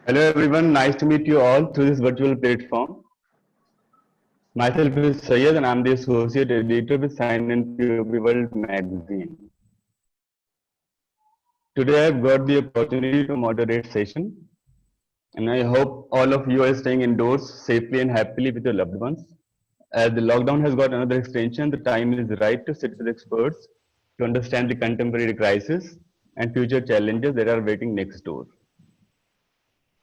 Hello everyone, nice to meet you all through this virtual platform. Myself is Syed and I'm the Associate Editor with Sign and POP World magazine. Today I've got the opportunity to moderate session and I hope all of you are staying indoors safely and happily with your loved ones. As the lockdown has got another extension, the time is right to sit with experts to understand the contemporary crisis and future challenges that are waiting next door.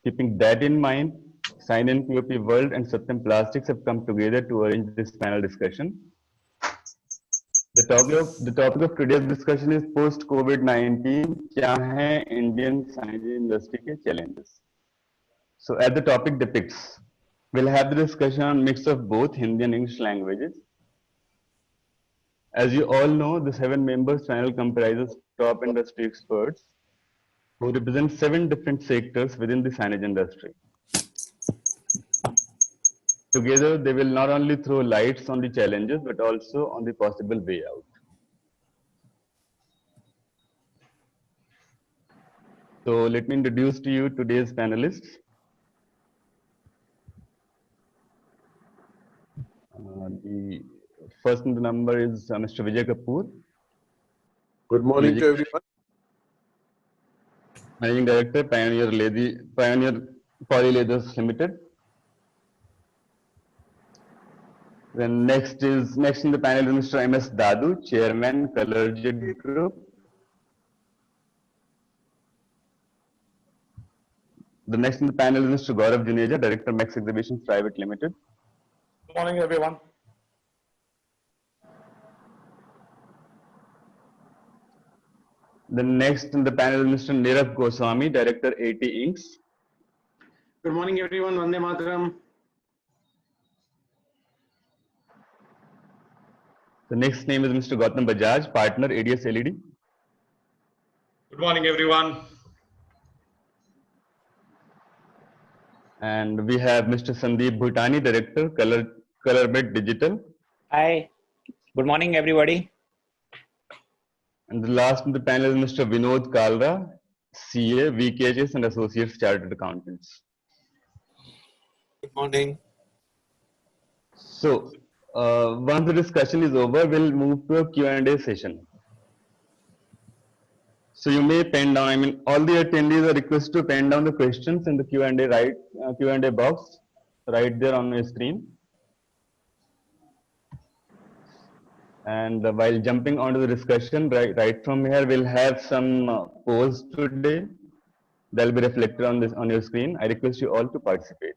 Keeping that in mind, Sign and POP World and Satyam Plastics have come together to arrange this panel discussion. The topic of today's discussion is post COVID-19 क्या है Indian science industry के challenges. So as the topic depicts, we'll have the discussion on mix of both Hindi and English languages. As you all know, the 7 members panel comprises top industry experts who represent 7 different sectors within the signage industry. Together, they will not only throw lights on the challenges, but also on the possible way out. So let me introduce to you today's panelists. The first in the number is Mr. Vijay Kapoor. Good morning to everyone. Managing Director, Pioneer Polyleathers Limited. Then next in the panel is Mr. M.S. Dadu, Chairman, Colorjet Group. The next in the panel is Mr. Gaurav Juneja, Director, Max Exhibitions Private Limited. Good morning, everyone. The next in the panel is Mr. Nirav Goswami, Director, AT Inks. Good morning, everyone. Vande Mataram. The next name is Mr. Gautam Bajaj, Partner, ADS LED. Good morning, everyone. And we have Mr. Sandeep Bhutani, Director, Colorbet Digital. Hi. Good morning, everybody. And the last in the panel is Mr. Vinod Kalra, CA, VKHS and Associates Chartered Accountants. Good morning. So, once the discussion is over, we'll move to a Q&A session. So you may pen down, all the attendees are requested to pen down the questions in the Q&A box right there on your screen. And while jumping onto the discussion, right from here, we'll have some polls today. They'll be reflected on your screen. I request you all to participate.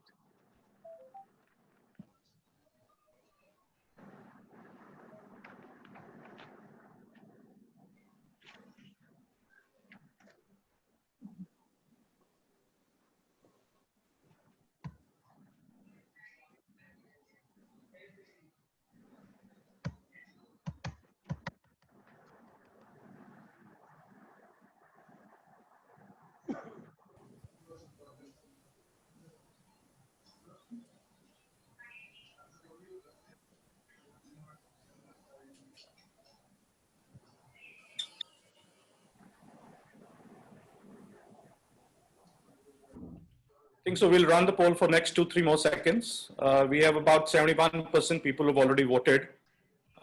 I think so. We'll run the poll for next 2-3 more seconds. We have about 71% people who've already voted.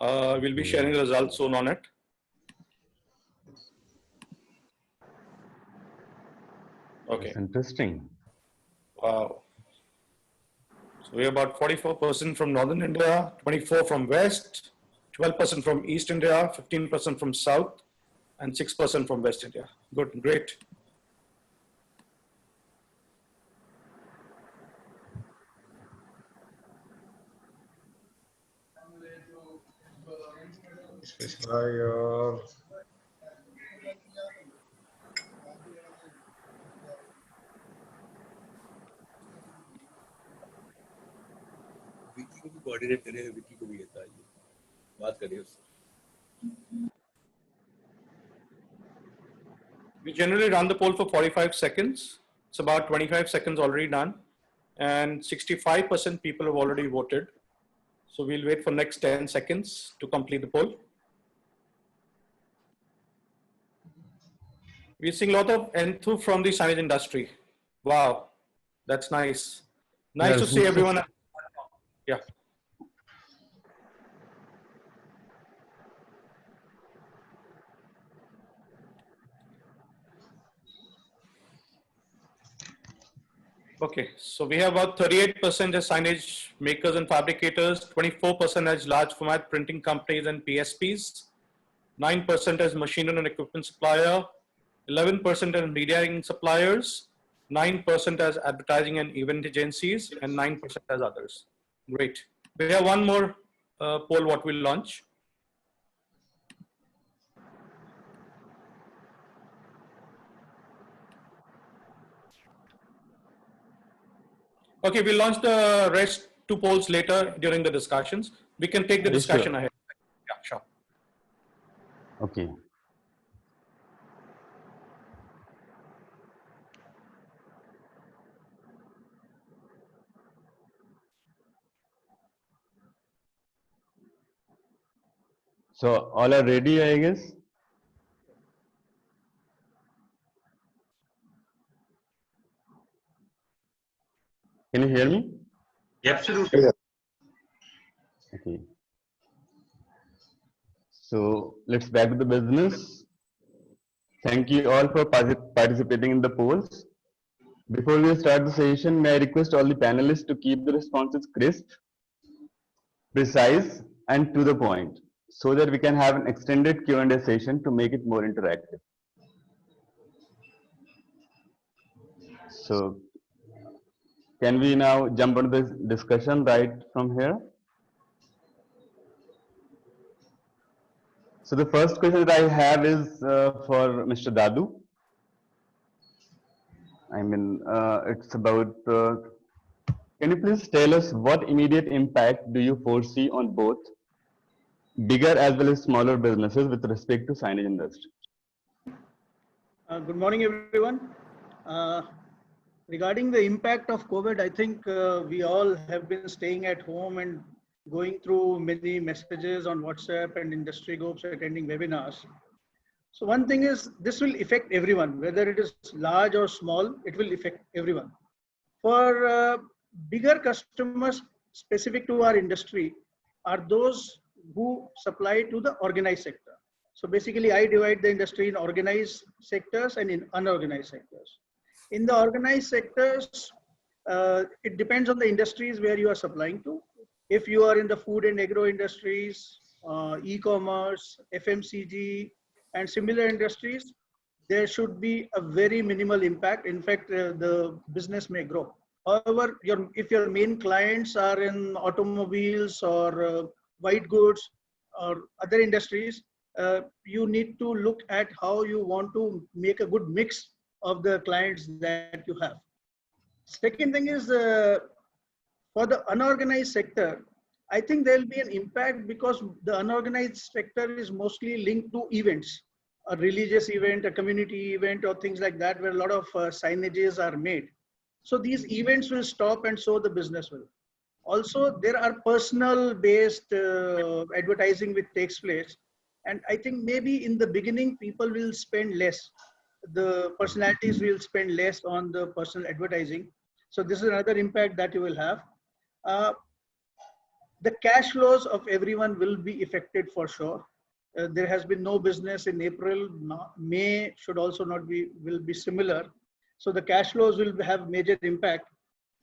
We'll be sharing the results soon on it. Okay. That's interesting. Wow. So we have about 44% from Northern India, 24% from West, 12% from East India, 15% from South, and 6% from West India. Good, great. Vicky को भी coordinate करें, विकी को भी लेता है, बात करें उससे. We generally run the poll for 45 seconds. It's about 25 seconds already done. And 65% people have already voted. So we'll wait for next 10 seconds to complete the poll. We're seeing a lot of enthusiasm from the signage industry. Wow. That's nice. Nice to Yes. see everyone. Yeah. Okay, so we have about 38% as signage makers and fabricators, 24% as large format printing companies and PSPs, 9% as machinery and equipment supplier, 11% as media suppliers, 9% as advertising and event agencies, and 9% as others. Great. We have one more poll what we'll launch. Okay, we'll launch the rest two polls later during the discussions. We can take the Are you discussion sure? ahead. Yeah, sure. Okay. So all are ready, I guess. Can you hear me? Absolutely. Okay. So let's back to the business. Thank you all for participating in the polls. Before we start the session, may I request all the panelists to keep the responses crisp, precise, and to the point, so that we can have an extended Q&A session to make it more interactive. So, can we now jump on this discussion right from here? So the first question that I have is for Mr. Dadu. I mean, it's about, can you please tell us what immediate impact do you foresee on both bigger as well as smaller businesses with respect to signage industry? Good morning, everyone. Regarding the impact of COVID, I think we all have been staying at home and going through many messages on WhatsApp and industry groups, attending webinars. So one thing is, this will affect everyone, whether it is large or small, it will affect everyone. For bigger customers specific to our industry are those who supply to the organized sector. So basically, I divide the industry in organized sectors and in unorganized sectors. In the organized sectors, it depends on the industries where you are supplying to. If you are in the food and agro industries, e-commerce, FMCG, and similar industries, there should be a very minimal impact. In fact, the business may grow. However, if your main clients are in automobiles or white goods or other industries, you need to look at how you want to make a good mix of the clients that you have. Second thing is, for the unorganized sector, I think there will be an impact because the unorganized sector is mostly linked to events, a religious event, a community event, or things like that, where a lot of signages are made. So these events will stop, and so the business will. Also, there are personal-based advertising which takes place. And I think maybe in the beginning, people will spend less. The personalities will spend less on the personal advertising. So this is another impact that you will have. The cash flows of everyone will be affected for sure. There has been no business in April. May should also not be, will be similar. So the cash flows will have major impact.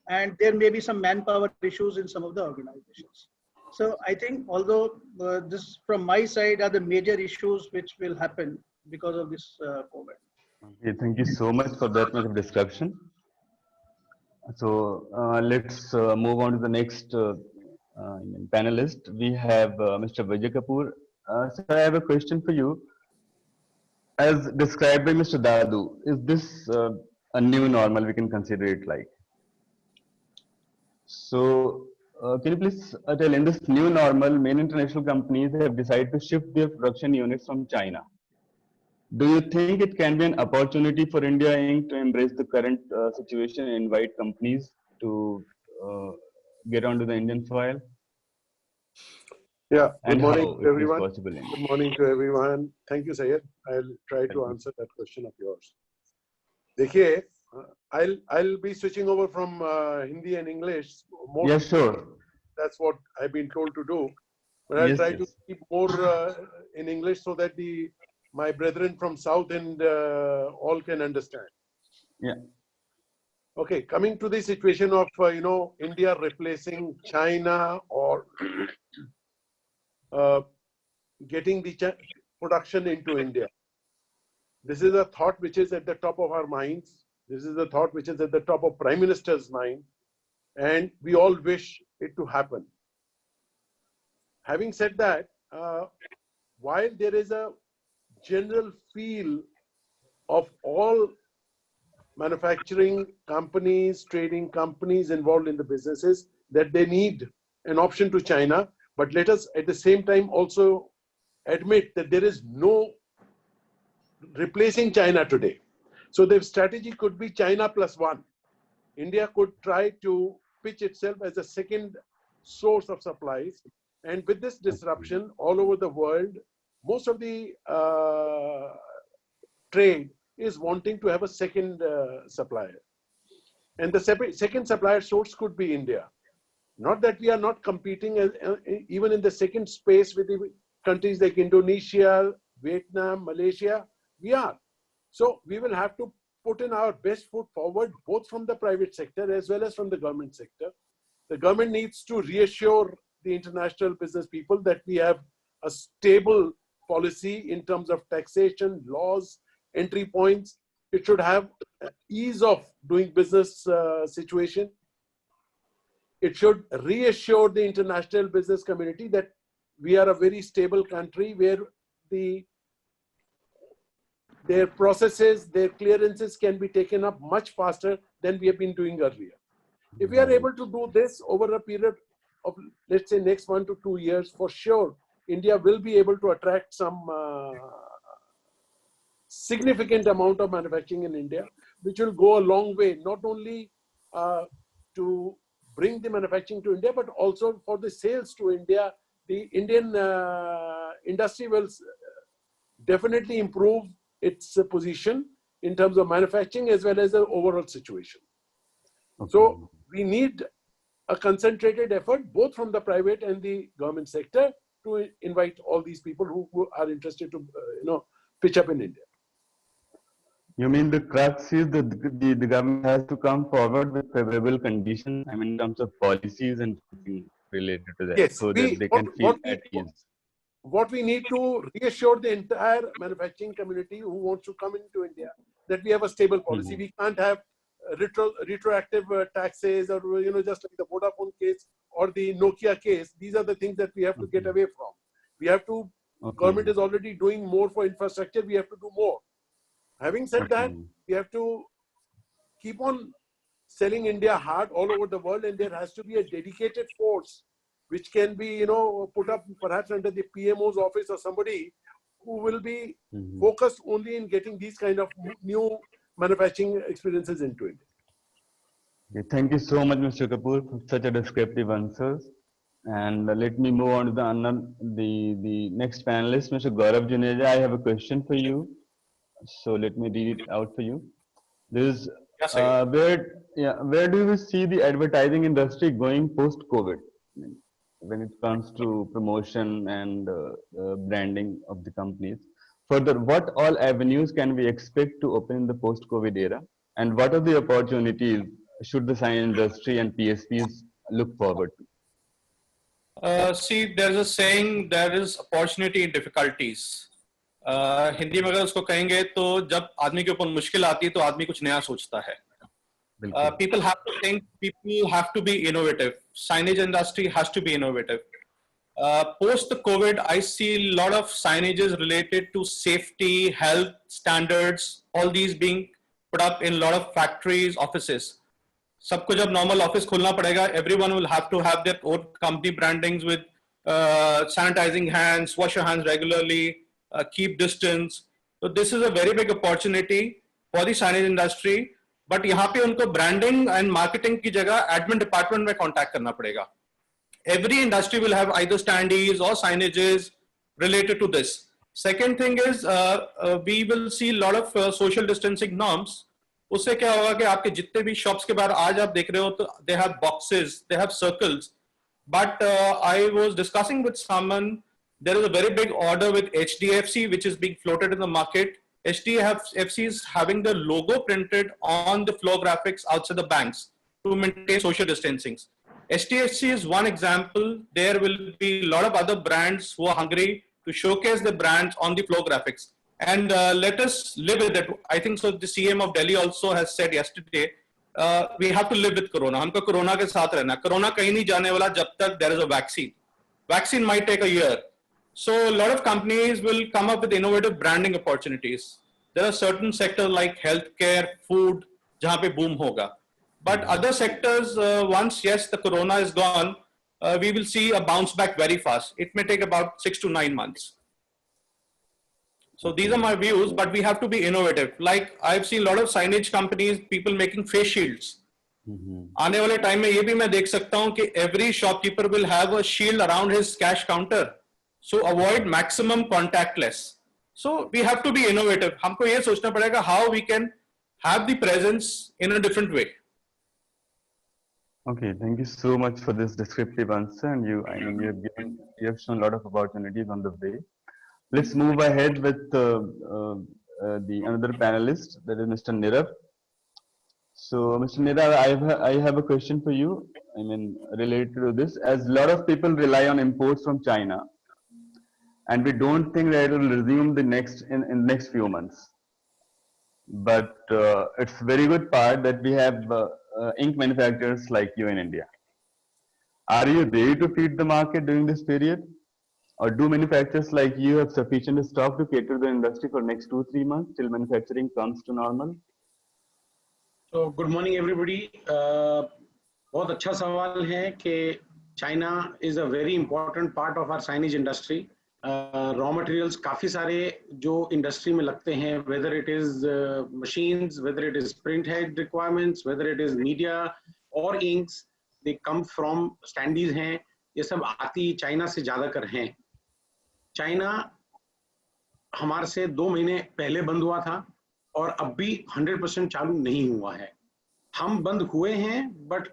And there may be some manpower issues in some of the organizations. So I think, although this from my side are the major issues which will happen because of this COVID. Okay, thank you so much for that much of description. So let's move on to the next panelist. We have Mr. Vijay Kapoor. So I have a question for you. As described by Mr. Dadu, is this a new normal? We can consider it like. So can you please tell, in this new normal, many international companies have decided to shift their production units from China. Do you think it can be an opportunity for India Inc. to embrace the current situation and invite companies to get onto the Indian soil? Yeah, good And morning how to it is everyone. possible in Good morning to everyone. Thank you, Syed. I'll try to answer that question of yours. देखिए, I'll be switching over from Hindi and English. More, Yes, sure. that's what I've been told to do. But I'll Yes, try to yes. keep more in English so that my brethren from South and all can understand. Yeah. Okay, coming to the situation of India replacing China or getting the production into India. This is a thought which is at the top of our minds. This is a thought which is at the top of Prime Minister's mind, and we all wish it to happen. Having said that, while there is a general feel of all manufacturing companies, trading companies involved in the businesses that they need an option to China, but let us at the same time also admit that there is no replacing China today. So the strategy could be China plus one. India could try to pitch itself as a second source of supplies. And with this disruption all over the world, most of the trade is wanting to have a second supplier. And the second supplier source could be India. Not that we are not competing even in the second space with the countries like Indonesia, Vietnam, Malaysia, we are. So we will have to put in our best foot forward, both from the private sector as well as from the government sector. The government needs to reassure the international business people that we have a stable policy in terms of taxation, laws, entry points. It should have ease of doing business situation. It should reassure the international business community that we are a very stable country where their processes, their clearances can be taken up much faster than we have been doing earlier. If we are able to do this over a period of, let's say, next 1 to 2 years, for sure, India will be able to attract some significant amount of manufacturing in India, which will go a long way, not only to bring the manufacturing to India, but also for the sales to India. The Indian industry will definitely improve its position in terms of manufacturing as well as the overall situation. Okay. So we need a concentrated effort both from the private and the government sector to invite all these people who are interested to pitch up in India. You mean the crux is that the government has to come forward with favorable conditions, I mean, in terms of policies and something related to that, Yes, so that they can feel at ease. What we need to reassure the entire manufacturing community who wants to come into India that we have a stable policy. We can't have retroactive taxes or just like the Vodafone case or the Nokia case. These are the things that we have to get away from. We have to. Government is already doing more for infrastructure. We have to do more. Having said that, we have to keep on selling India hard all over the world, and there has to be a dedicated force which can be, put up perhaps under the PMO's office or somebody who will be focused only in getting these kind of new manufacturing experiences into it. Okay, thank you so much, Mr. Kapoor, for such a descriptive answers. And let me move on to the next panelist, Mr. Gaurav Juneja. I have a question for you. So let me read it out for you. This where do you see the advertising industry going post-COVID? When it comes to promotion and branding of the companies. Further, what all avenues can we expect to open in the post-COVID era? And what are the opportunities should the sign industry and PSPs look forward to? See, there's a saying, there is opportunity in difficulties. Hindi में अगर उसको कहेंगे तो जब आदमी के ऊपर मुश्किल आती है तो आदमी कुछ नया सोचता है. People have to think, people have to be innovative. Signage industry has to be innovative. Post the COVID, I see a lot of signages related to safety, health standards, all these being put up in a lot of factories, offices. सबको जब normal office खोलना पड़ेगा, everyone will have to have their own company brandings with sanitizing hands, wash your hands regularly, keep distance. So this is a very big opportunity for the signage industry. But यहाँ पे उनको branding and marketing की जगह admin department में contact करना पड़ेगा. Every industry will have either standees or signages related to this. Second thing is we will see a lot of social distancing norms. उससे क्या होगा कि आपके जितने भी शॉप्स के बाहर आज आप देख रहे हो तो they have boxes, they have circles. But I was discussing with someone, there is a very big order with HDFC, which is being floated in the market. HDFC is having the logo printed on the floor graphics outside the banks to maintain social distancing. HDFC is one example. There will be a lot of other brands who are hungry to showcase the brands on the floor graphics. And let us live with it. I think so. The CM of Delhi also has said yesterday, we have to live with corona. हमको corona के साथ रहना. Corona कहीं नहीं जाने वाला जब तक there is a vaccine. Vaccine might take a year. So a lot of companies will come up with innovative branding opportunities. There are certain sectors like healthcare, food, जहाँ पे boom होगा. But other sectors, once yes the corona is gone, we will see a bounce back very fast. It may take about 6 to 9 months. So these are my views, but we have to be innovative. Like I've seen a lot of signage companies, people making face shields. आने वाले time में ये भी मैं देख सकता हूँ कि every shopkeeper will have a shield around his cash counter. So avoid maximum contactless. So we have to be innovative. हमको ये सोचना पड़ेगा how we can have the presence in a different way. Okay, thank you so much for this descriptive answer, and you have shown a lot of opportunities on the way. Let's move ahead with the another panelist, that is Mr. Nirav. So, Mr. Nirav, I have a question for you. I mean, related to this, as a lot of people rely on imports from China, and we don't think that it will resume the in next few months. But it's very good part that we have ink manufacturers like you in India. Are you ready to feed the market during this period? Or do manufacturers like you have sufficient stock to cater to the industry for next 2-3 months till manufacturing comes to normal? So good morning everybody. बहुत अच्छा सवाल है कि China is a very important part of our signage industry. Raw materials काफी सारे जो industry में लगते हैं, whether it is machines, whether it is print head requirements, whether it is media or inks, they come from standees हैं. ये सब आती चाइना से ज्यादा कर हैं. चाइना हमारे से 2 महीने पहले बंद हुआ था और अब भी 100% चालू नहीं हुआ है. हम बंद हुए हैं, but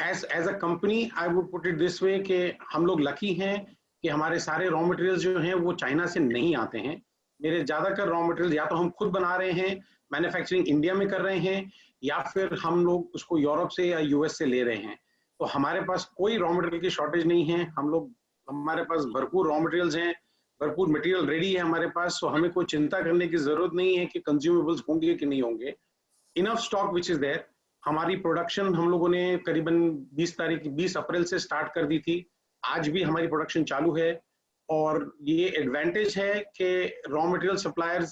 as a company I would put it this way कि हम लोग लकी हैं कि हमारे सारे रॉ मटेरियल्स जो हैं वो चाइना से नहीं आते हैं. मेरे ज्यादातर रॉ मटेरियल या तो हम खुद बना रहे हैं, मैन्युफैक्चरिंग इंडिया में कर रहे हैं, या फिर हम लोग उसको यूरोप से या यूएस से ले रहे हैं. तो हमारे पास कोई रॉ मटेरियल की शॉर्टेज नहीं है. हमारे पास भरपूर रॉ मटेरियल्स हैं, भरपूर मटेरियल रेडी है हमारे पास. तो हमें कोई चिंता करने की जरूरत नहीं है कि कंज्यूमेबल्स होंगे कि नहीं होंगे. Enough stock which is there. हमारी प्रोडक्शन हम लोगों ने करीबन 20 अप्रैल से स्टार्ट कर दी थी. आज भी हमारी प्रोडक्शन चालू है. और ये एडवांटेज है कि रॉ मटेरियल सप्लायर्स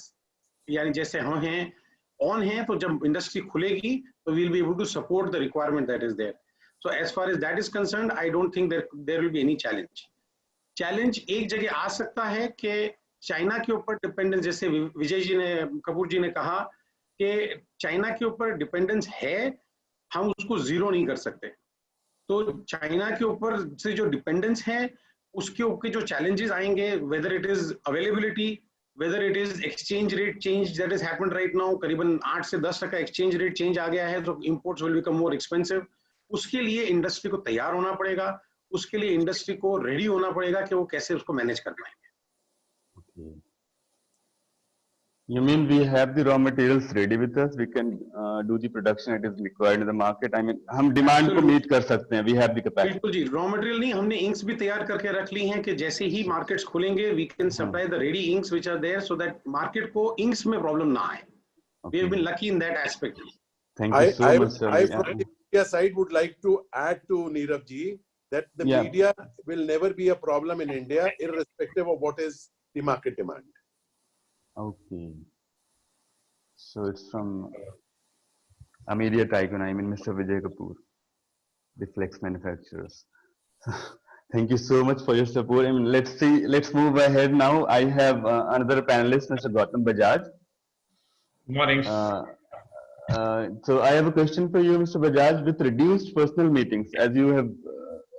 यानी जैसे हम हैं ऑन हैं, तो जब इंडस्ट्री खुलेगी तो we will be able to support the requirement that is there. So as far as that is concerned, I don't think there will be any challenge. Challenge एक जगह आ सकता है कि चाइना के ऊपर डिपेंडेंस, जैसे विजय जी ने, कपूर जी ने कहा कि चाइना के ऊपर डिपेंडेंस है, हम उसको जीरो नहीं कर सकते. तो चाइना के ऊपर से जो डिपेंडेंस है उसके ऊपर जो चैलेंजेस आएंगे, whether it is availability, whether it is exchange rate change that is happened right now. करीबन 8 से 10% एक्सचेंज रेट चेंज आ गया है, तो imports will become more expensive. उसके लिए इंडस्ट्री को तैयार होना पड़ेगा, उसके लिए इंडस्ट्री को रेडी होना पड़ेगा कि वो कैसे उसको मैनेज कर पाएंगे. Okay. You mean we have the raw materials ready with us? We can do the production that is required in the market. I mean, हम demand को meet कर सकते हैं. We have the capacity. बिल्कुल जी. Raw material नहीं, हमने inks भी तैयार करके रख ली हैं कि जैसे ही मार्केट्स खुलेंगे we can supply the ready inks which are there, so that market को इंक्स में प्रॉब्लम ना आए. We have been lucky in that aspect. Thank you so much, sir. I from the media side would like to add to Nirav ji that the media will never be a problem in India, irrespective of what is the market demand. Okay. So it's from a media tycoon, I mean Mr. Vijay Kapoor, the flex manufacturers. Thank you so much for your support. I mean, let's move ahead now. I have another panelist, Mr. Gautam Bajaj. Good morning. So I have a question for you, Mr. Bajaj. With reduced personal meetings, as you have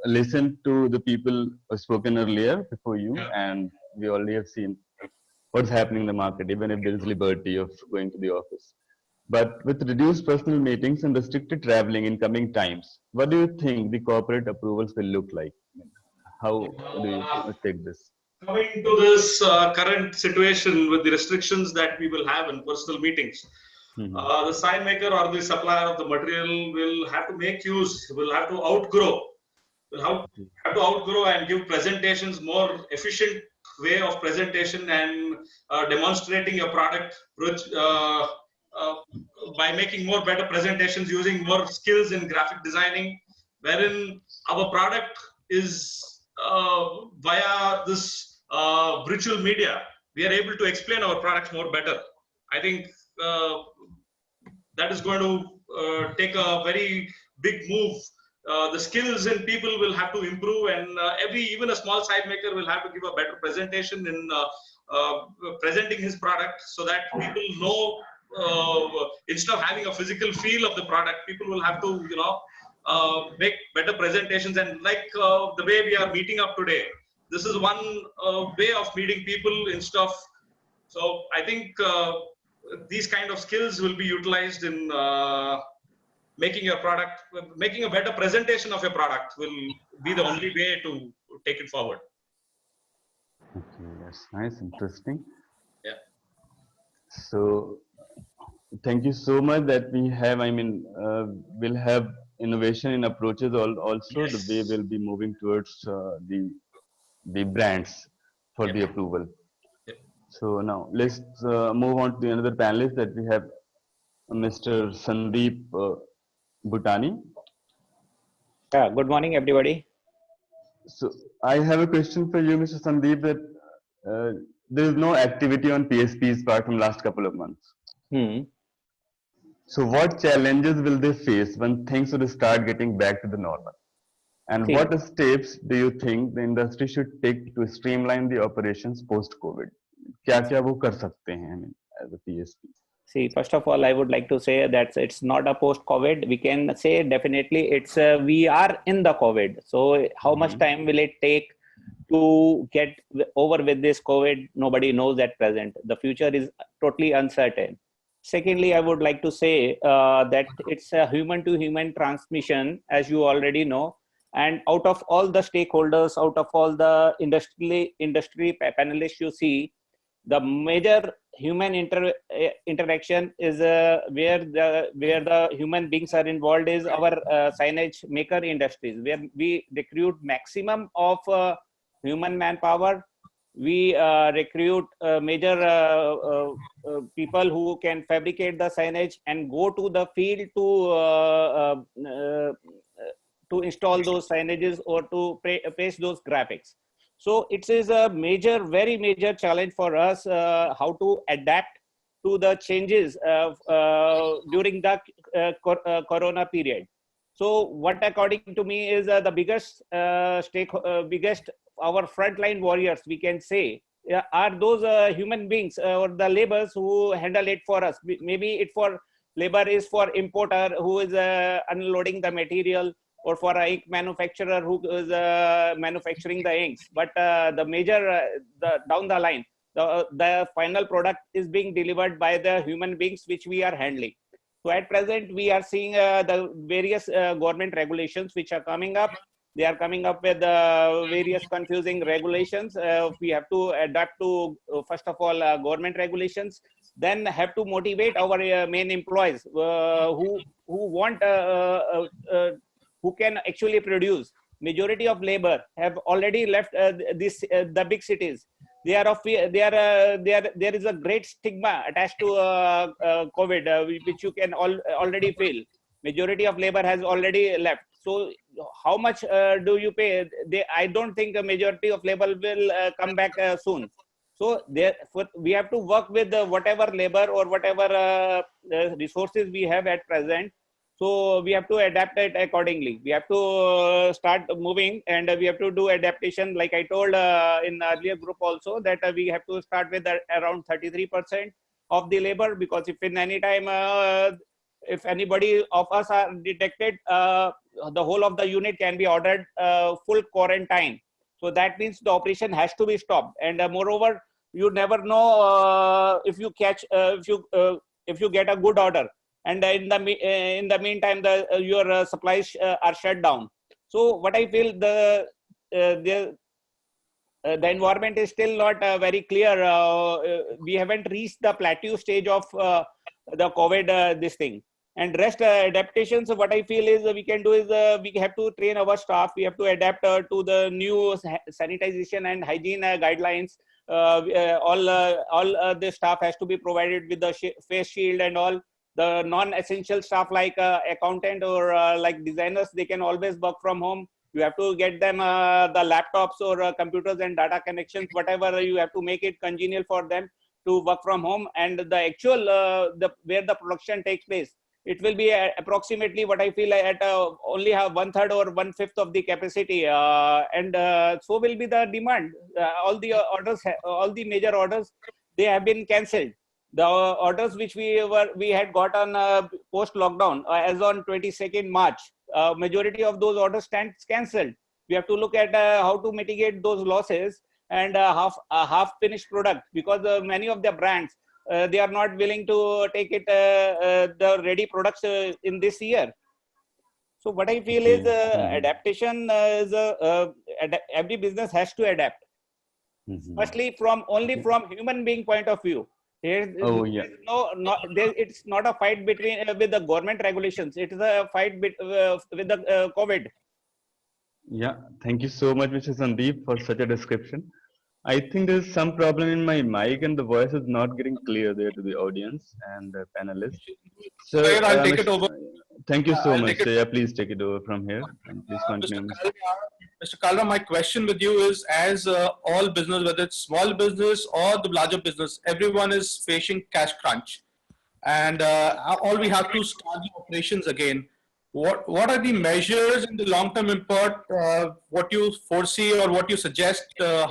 listened to the people who spoken earlier before you, and we already have seen what's happening in the market, even if there is liberty of going to the office. But with reduced personal meetings and restricted traveling in coming times, what do you think the corporate approvals will look like? How do you take this? Coming to this current situation with the restrictions that we will have in personal meetings, the sign maker or the supplier of the material will have to make use, will have to outgrow, and give presentations more efficient way of presentation and demonstrating your product, which, by making more better presentations using more skills in graphic designing, wherein our product is via this virtual media, we are able to explain our products more better. I think that is going to take a very big move. The skills in people will have to improve, and even a small side maker will have to give a better presentation in presenting his product, so that people know, instead of having a physical feel of the product, people will have to make better presentations. And like the way we are meeting up today, this is one way of meeting people instead of. So I think these kind of skills will be utilized in making your product, making a better presentation of your product will be the only way to take it forward. Okay, that's nice, interesting. Yeah. So thank you so much that we have, we'll have innovation in approaches also. Yes. The way we'll be moving towards the brands for the approval. Yeah. So now let's move on to another panelist that we have, Mr. Sandeep Bhutani. Yeah, good morning, everybody. So I have a question for you, Mr. Sandeep, that there is no activity on PSP's part from last couple of months. So what challenges will they face when things will start getting back to the normal? And what steps do you think the industry should take to streamline the operations post-COVID? क्या वो कर सकते हैं as a PSP? See, first of all, I would like to say that it's not a post-COVID. We can say definitely it's we are in the COVID. So how much time will it take to get over with this COVID? Nobody knows at present. The future is totally uncertain. Secondly, I would like to say that it's a human-to-human transmission, as you already know. And out of all the stakeholders, out of all the industry panelists you see, the major human interaction is where the human beings are involved is our signage maker industries, where we recruit maximum of human manpower. We recruit major people who can fabricate the signage and go to the field to install those signages or to paste those graphics. So it is a very major challenge for us how to adapt to the changes during the Corona period. So what according to me is the biggest our frontline warriors, we can say, are those human beings or the laborers who handle it for us. Maybe it for labor is for importer who is unloading the material, or for an ink manufacturer who is manufacturing the inks. But the major, down the line, the final product is being delivered by the human beings which we are handling. So at present, we are seeing the various government regulations which are coming up. They are coming up with various confusing regulations. We have to adapt to, first of all, government regulations, then have to motivate our main employees who want who can actually produce. Majority of labor have already left the big cities. There is a great stigma attached to COVID, which you can already feel. Majority of labor has already left. So how much do you pay? I don't think a majority of labor will come back soon. So we have to work with whatever labor or whatever resources we have at present. So we have to adapt it accordingly. We have to start moving, and we have to do adaptation. Like I told in earlier group also, that we have to start with around 33% of the labor, because if in any time, if anybody of us are detected, the whole of the unit can be ordered full quarantine. So that means the operation has to be stopped. And moreover, you never know if you catch, if you get a good order. and in the meantime, your supplies are shut down. So what I feel, the environment is still not very clear. We haven't reached the plateau stage of the COVID this thing. And rest adaptations, what I feel is we can do is we have to train our staff. We have to adapt to the new sanitization and hygiene guidelines. All the staff has to be provided with the face shield and all. The non-essential staff like accountant or like designers, they can always work from home. You have to get them the laptops or computers and data connections, whatever. You have to make it congenial for them to work from home. And the actual where the production takes place, it will be approximately what I feel at only have 1/3 or 1/5 of the capacity, and so will be the demand. All the orders, all the major orders, they have been cancelled. The orders which we had got on post lockdown as on 22nd March, majority of those orders stands cancelled. We have to look at how to mitigate those losses and half finished product, because many of the brands, they are not willing to take it the ready products in this year. So what I feel is adaptation is every business has to adapt. Firstly, only from human being point of view. It's not a fight between with the government regulations. It is a fight with the COVID. Yeah, thank you so much, Mr. Sandeep, for such a description. I think there's some problem in my mic and the voice is not getting clear there to the audience and the panelists. So I'll take it over. Thank you so much. So, yeah, please take it over from here and please continue. Mr. Kalra, my question with you is, as all business, whether it's small business or the larger business, everyone is facing cash crunch, and all we have to start the operations again. What are the measures in the long-term impact? What you foresee or what you suggest?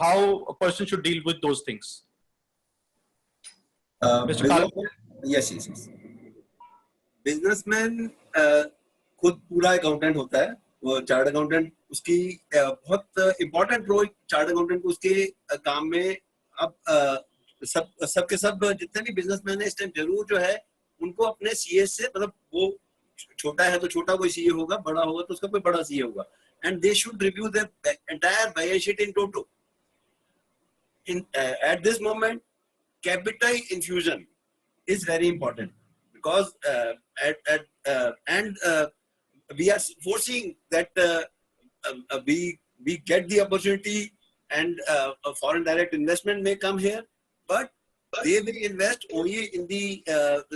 How a person should deal with those things? Mr. Kalra? Yes. Businessman खुद पूरा accountant होता है. वो chart accountant, उसकी बहुत important role chart accountant को उसके काम में. अब सबके सब जितने भी बिजनेसमैन है इस टाइम जरूर जो है उनको अपने सीए से, मतलब वो छोटा है तो छोटा कोई सीए होगा, बड़ा होगा तो उसका कोई बड़ा सीए होगा, and they should review their entire balance sheet in total. At this moment, capital infusion is very important, because we are foreseeing that we get the opportunity and a foreign direct investment may come here, but they will invest only in the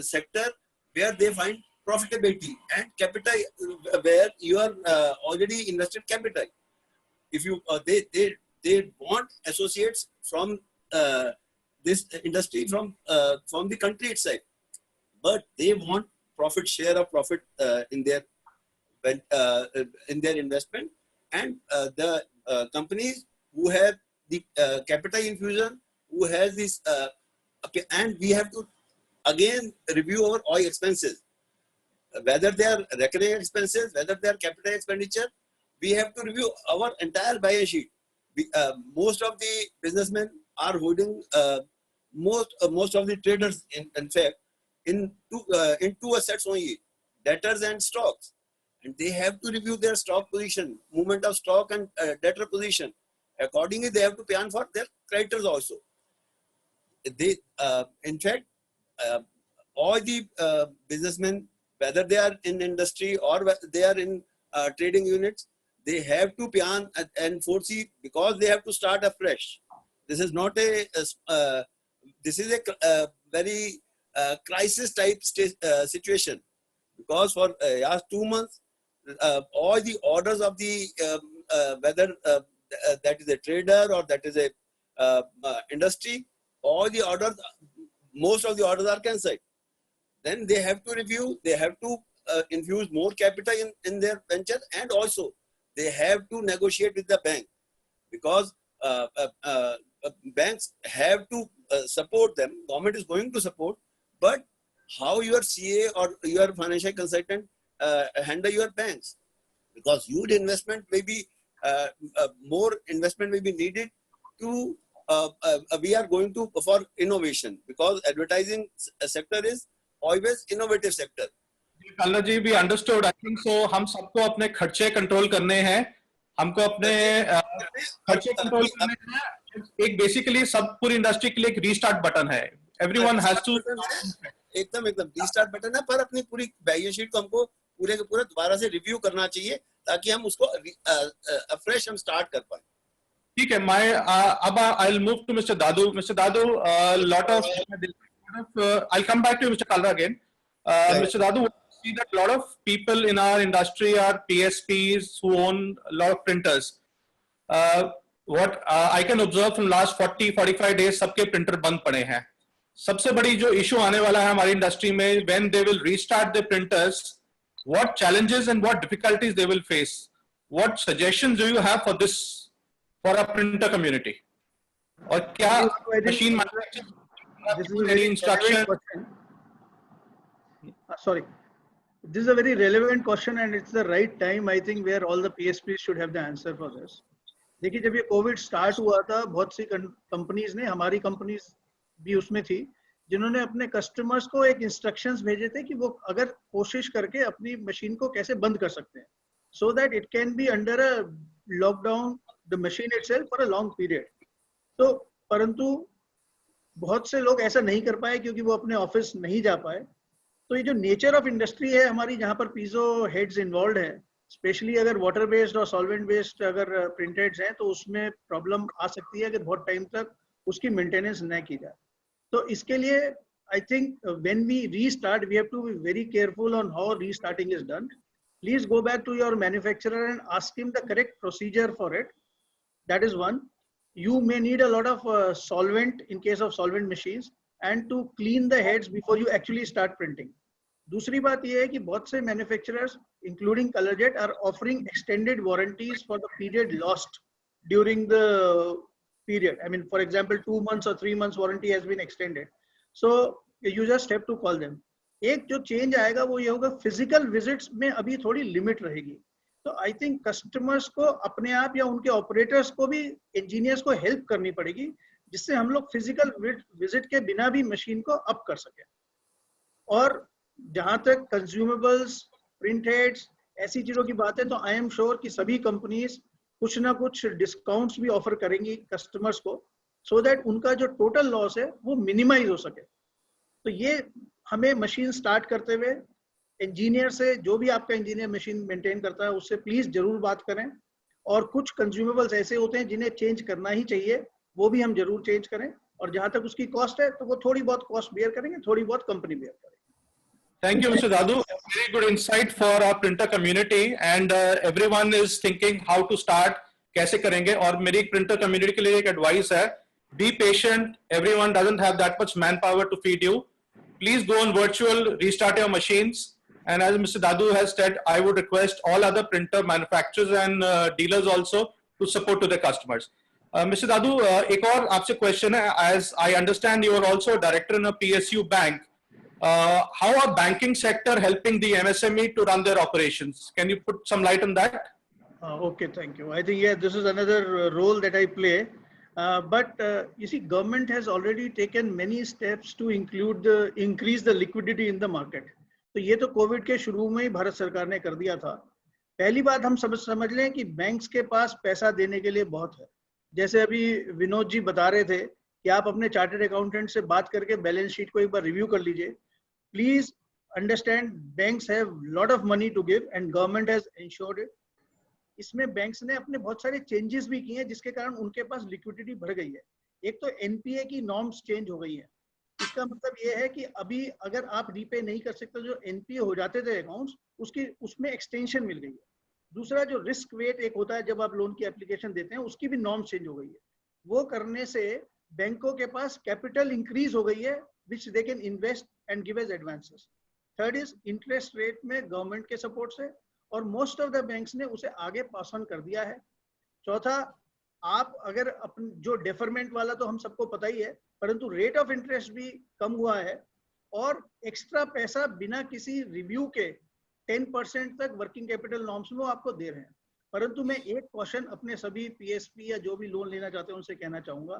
sector where they find profitability and capital, where you are already invested capital. If you they want associates from this industry from the country itself, but they want profit share of profit in their investment, and the companies who have the capital infusion, who has this okay, and we have to again review our all expenses, whether they are recurring expenses, whether they are capital expenditure. We have to review our entire balance sheet. Most of the businessmen are holding most of the traders in fact in two assets only, debtors and stocks, and they have to review their stock position, movement of stock and debtor position. Accordingly, they have to plan for their creditors also. They in fact all the businessmen, whether they are in industry or they are in trading units, they have to plan and foresee, because they have to start afresh. This is not a this is a very crisis type situation, because for last 2 months all the orders of the whether that is a trader or that is a industry, all the orders, most of the orders are cancelled. Then they have to review, they have to infuse more capital in their venture, and also they have to negotiate with the bank, because banks have to support them. Government is going to support, but how your CA or your financial consultant handle your banks, because huge investment may be more investment may be needed to we are going to for innovation, because advertising sector is always innovative sector. कल्ला जी भी understood, I think so. हम सबको अपने खर्चे control करने हैं, हमको अपने खर्चे कंट्रोल करने हैं। एक बेसिकली सब पूरी इंडस्ट्री के लिए एक रीस्टार्ट बटन है, एवरीवन हैज टू। एकदम रीस्टार्ट बटन है, पर अपनी पूरी बैलेंस शीट को हमको पूरे के पूरे दोबारा से रिव्यू करना चाहिए ताकि हम उसको फ्रेश हम स्टार्ट कर पाए। ठीक है, अब I will move to mister Dadu. Mister Dadu, lot of I will come back to mister Kalra again. Mr. Dadu, we see that a lot of people in our industry are PSPs who own a lot of printers. What I can observe from last 40-45 days, सबके printer बंद पड़े हैं। सबसे बड़ी जो issue आने वाला है हमारी इंडस्ट्री में, when they will restart the printers, what challenges and what difficulties they will face? What suggestions do you have for this, for our printer community? और क्या machine manufacturer any instruction? Sorry, this is a very relevant question and it's the right time, I think, where all the PSPs should have the answer for this. देखिए, जब ये Covid start हुआ था, बहुत सी companies ने, हमारी companies भी उसमें थी, जिन्होंने अपने कस्टमर्स को एक इंस्ट्रक्शंस भेजे थे कि वो अगर कोशिश करके अपनी मशीन को कैसे बंद कर सकते हैं, so that it can be under a lockdown the machine itself for a long period. तो परंतु बहुत से लोग ऐसा नहीं कर पाए क्योंकि वो अपने ऑफिस नहीं जा पाए। तो ये जो नेचर ऑफ इंडस्ट्री है हमारी, जहाँ पर पीजो हेड्स इन्वॉल्व है, स्पेशली अगर वाटर बेस्ड और सॉल्वेंट बेस्ड अगर प्रिंटेड्स हैं, तो उसमें प्रॉब्लम आ सकती है अगर बहुत टाइम तक उसकी मेंटेनेंस न की जाए। तो इसके लिए I think when we restart, we have to be very careful on how restarting is done. Please go back to your manufacturer and ask him the correct procedure for it. That is one. You may need a lot of solvent in case of solvent machines and to clean the heads before you actually start printing. दूसरी बात यह है कि बहुत से manufacturers, including ColorJet, are offering extended warranties for the period lost during the period. I mean, for example, 2 months or 3 months warranty has been extended. So you just have to call them. एक जो change आएगा वो ये होगा, physical visits में अभी थोड़ी limit रहेगी। तो आई थिंक कस्टमर्स को अपने आप या उनके ऑपरेटर्स को भी, इंजीनियर्स को हेल्प करनी पड़ेगी, जिससे हम लोग फिजिकल विजिट के बिना भी मशीन को अप कर सकें। और जहां तक कंज्यूमेबल्स, प्रिंट हेड्स, ऐसी चीजों की बात है, तो आई एम श्योर कि सभी कंपनीज कुछ ना कुछ डिस्काउंट्स भी ऑफर करेंगी कस्टमर्स को, सो दैट उनका जो टोटल लॉस है वो मिनिमाइज हो सके। तो ये हमें मशीन स्टार्ट करते हुए इंजीनियर से, जो भी आपका इंजीनियर मशीन मेंटेन करता है, उससे प्लीज जरूर बात करें। और कुछ कंज्यूमेबल्स ऐसे होते हैं जिन्हें चेंज करना ही चाहिए, वो भी हम जरूर चेंज करें। और जहां तक उसकी कॉस्ट है तो वो थोड़ी बहुत कॉस्ट बेयर करेंगे, थोड़ी बहुत कंपनी बेयर करेंगे। Thank you, Mr. Dadu. Very good insight for our printer community, and everyone is thinking how to start, कैसे करेंगे। और मेरी printer community के लिए एक advice है, be patient. Everyone doesn't have that much manpower to feed you. Please go on virtual, restart your machines. And as Mr. Dadu has said, I would request all other printer manufacturers and dealers also to support to their customers. Mr. Dadu, एक और आपसे question है. As I understand, you are also a director in a PSU bank. How are banking sector helping the MSME to run their operations? Can you put some light on that? Okay, thank you. I think, yeah, this is another role that I play. But you see, government has already taken many steps to increase the liquidity in the market. तो ये तो Covid के शुरू में ही भारत सरकार ने कर दिया था। पहली बात हम समझ लें कि बैंक्स के पास पैसा देने के लिए बहुत है। जैसे अभी विनोद जी बता रहे थे कि आप अपने चार्टर्ड अकाउंटेंट से बात करके बैलेंस शीट को एक बार रिव्यू कर लीजिए। Please understand, banks have lot of money to give and government has insured it. इसमें बैंक्स ने अपने बहुत सारे चेंजेस भी किए हैं, जिसके कारण उनके पास लिक्विडिटी बढ़ गई है। एक तो एनपीए की नॉर्म्स चेंज हो गई है। इसका मतलब ये है कि अभी अगर आप रीपे नहीं कर सकते, जो एनपीए हो जाते थे अकाउंट्स, उसमें एक्सटेंशन मिल गई है। दूसरा, जो रिस्क वेट एक होता है जब आप लोन की एप्लीकेशन देते हैं, उसकी भी नॉर्म्स चेंज हो गई है। वो करने से बैंकों के पास कैपिटल इंक्रीज हो गई है, which they can invest and give as advances. Third is interest rate में गवर्नमेंट के सपोर्ट से, और मोस्ट ऑफ द बैंक्स ने उसे आगे पास ऑन कर दिया है। चौथा, आप अगर अपन जो डेफरमेंट वाला तो हम सबको पता ही है, परंतु रेट ऑफ इंटरेस्ट भी कम हुआ है, और एक्स्ट्रा पैसा बिना किसी रिव्यू के 10% तक वर्किंग कैपिटल नॉर्म्स में आपको दे रहे हैं। परंतु मैं एक क्वेश्चन अपने सभी पीएसपी या जो भी लोन लेना चाहते हैं उनसे कहना चाहूंगा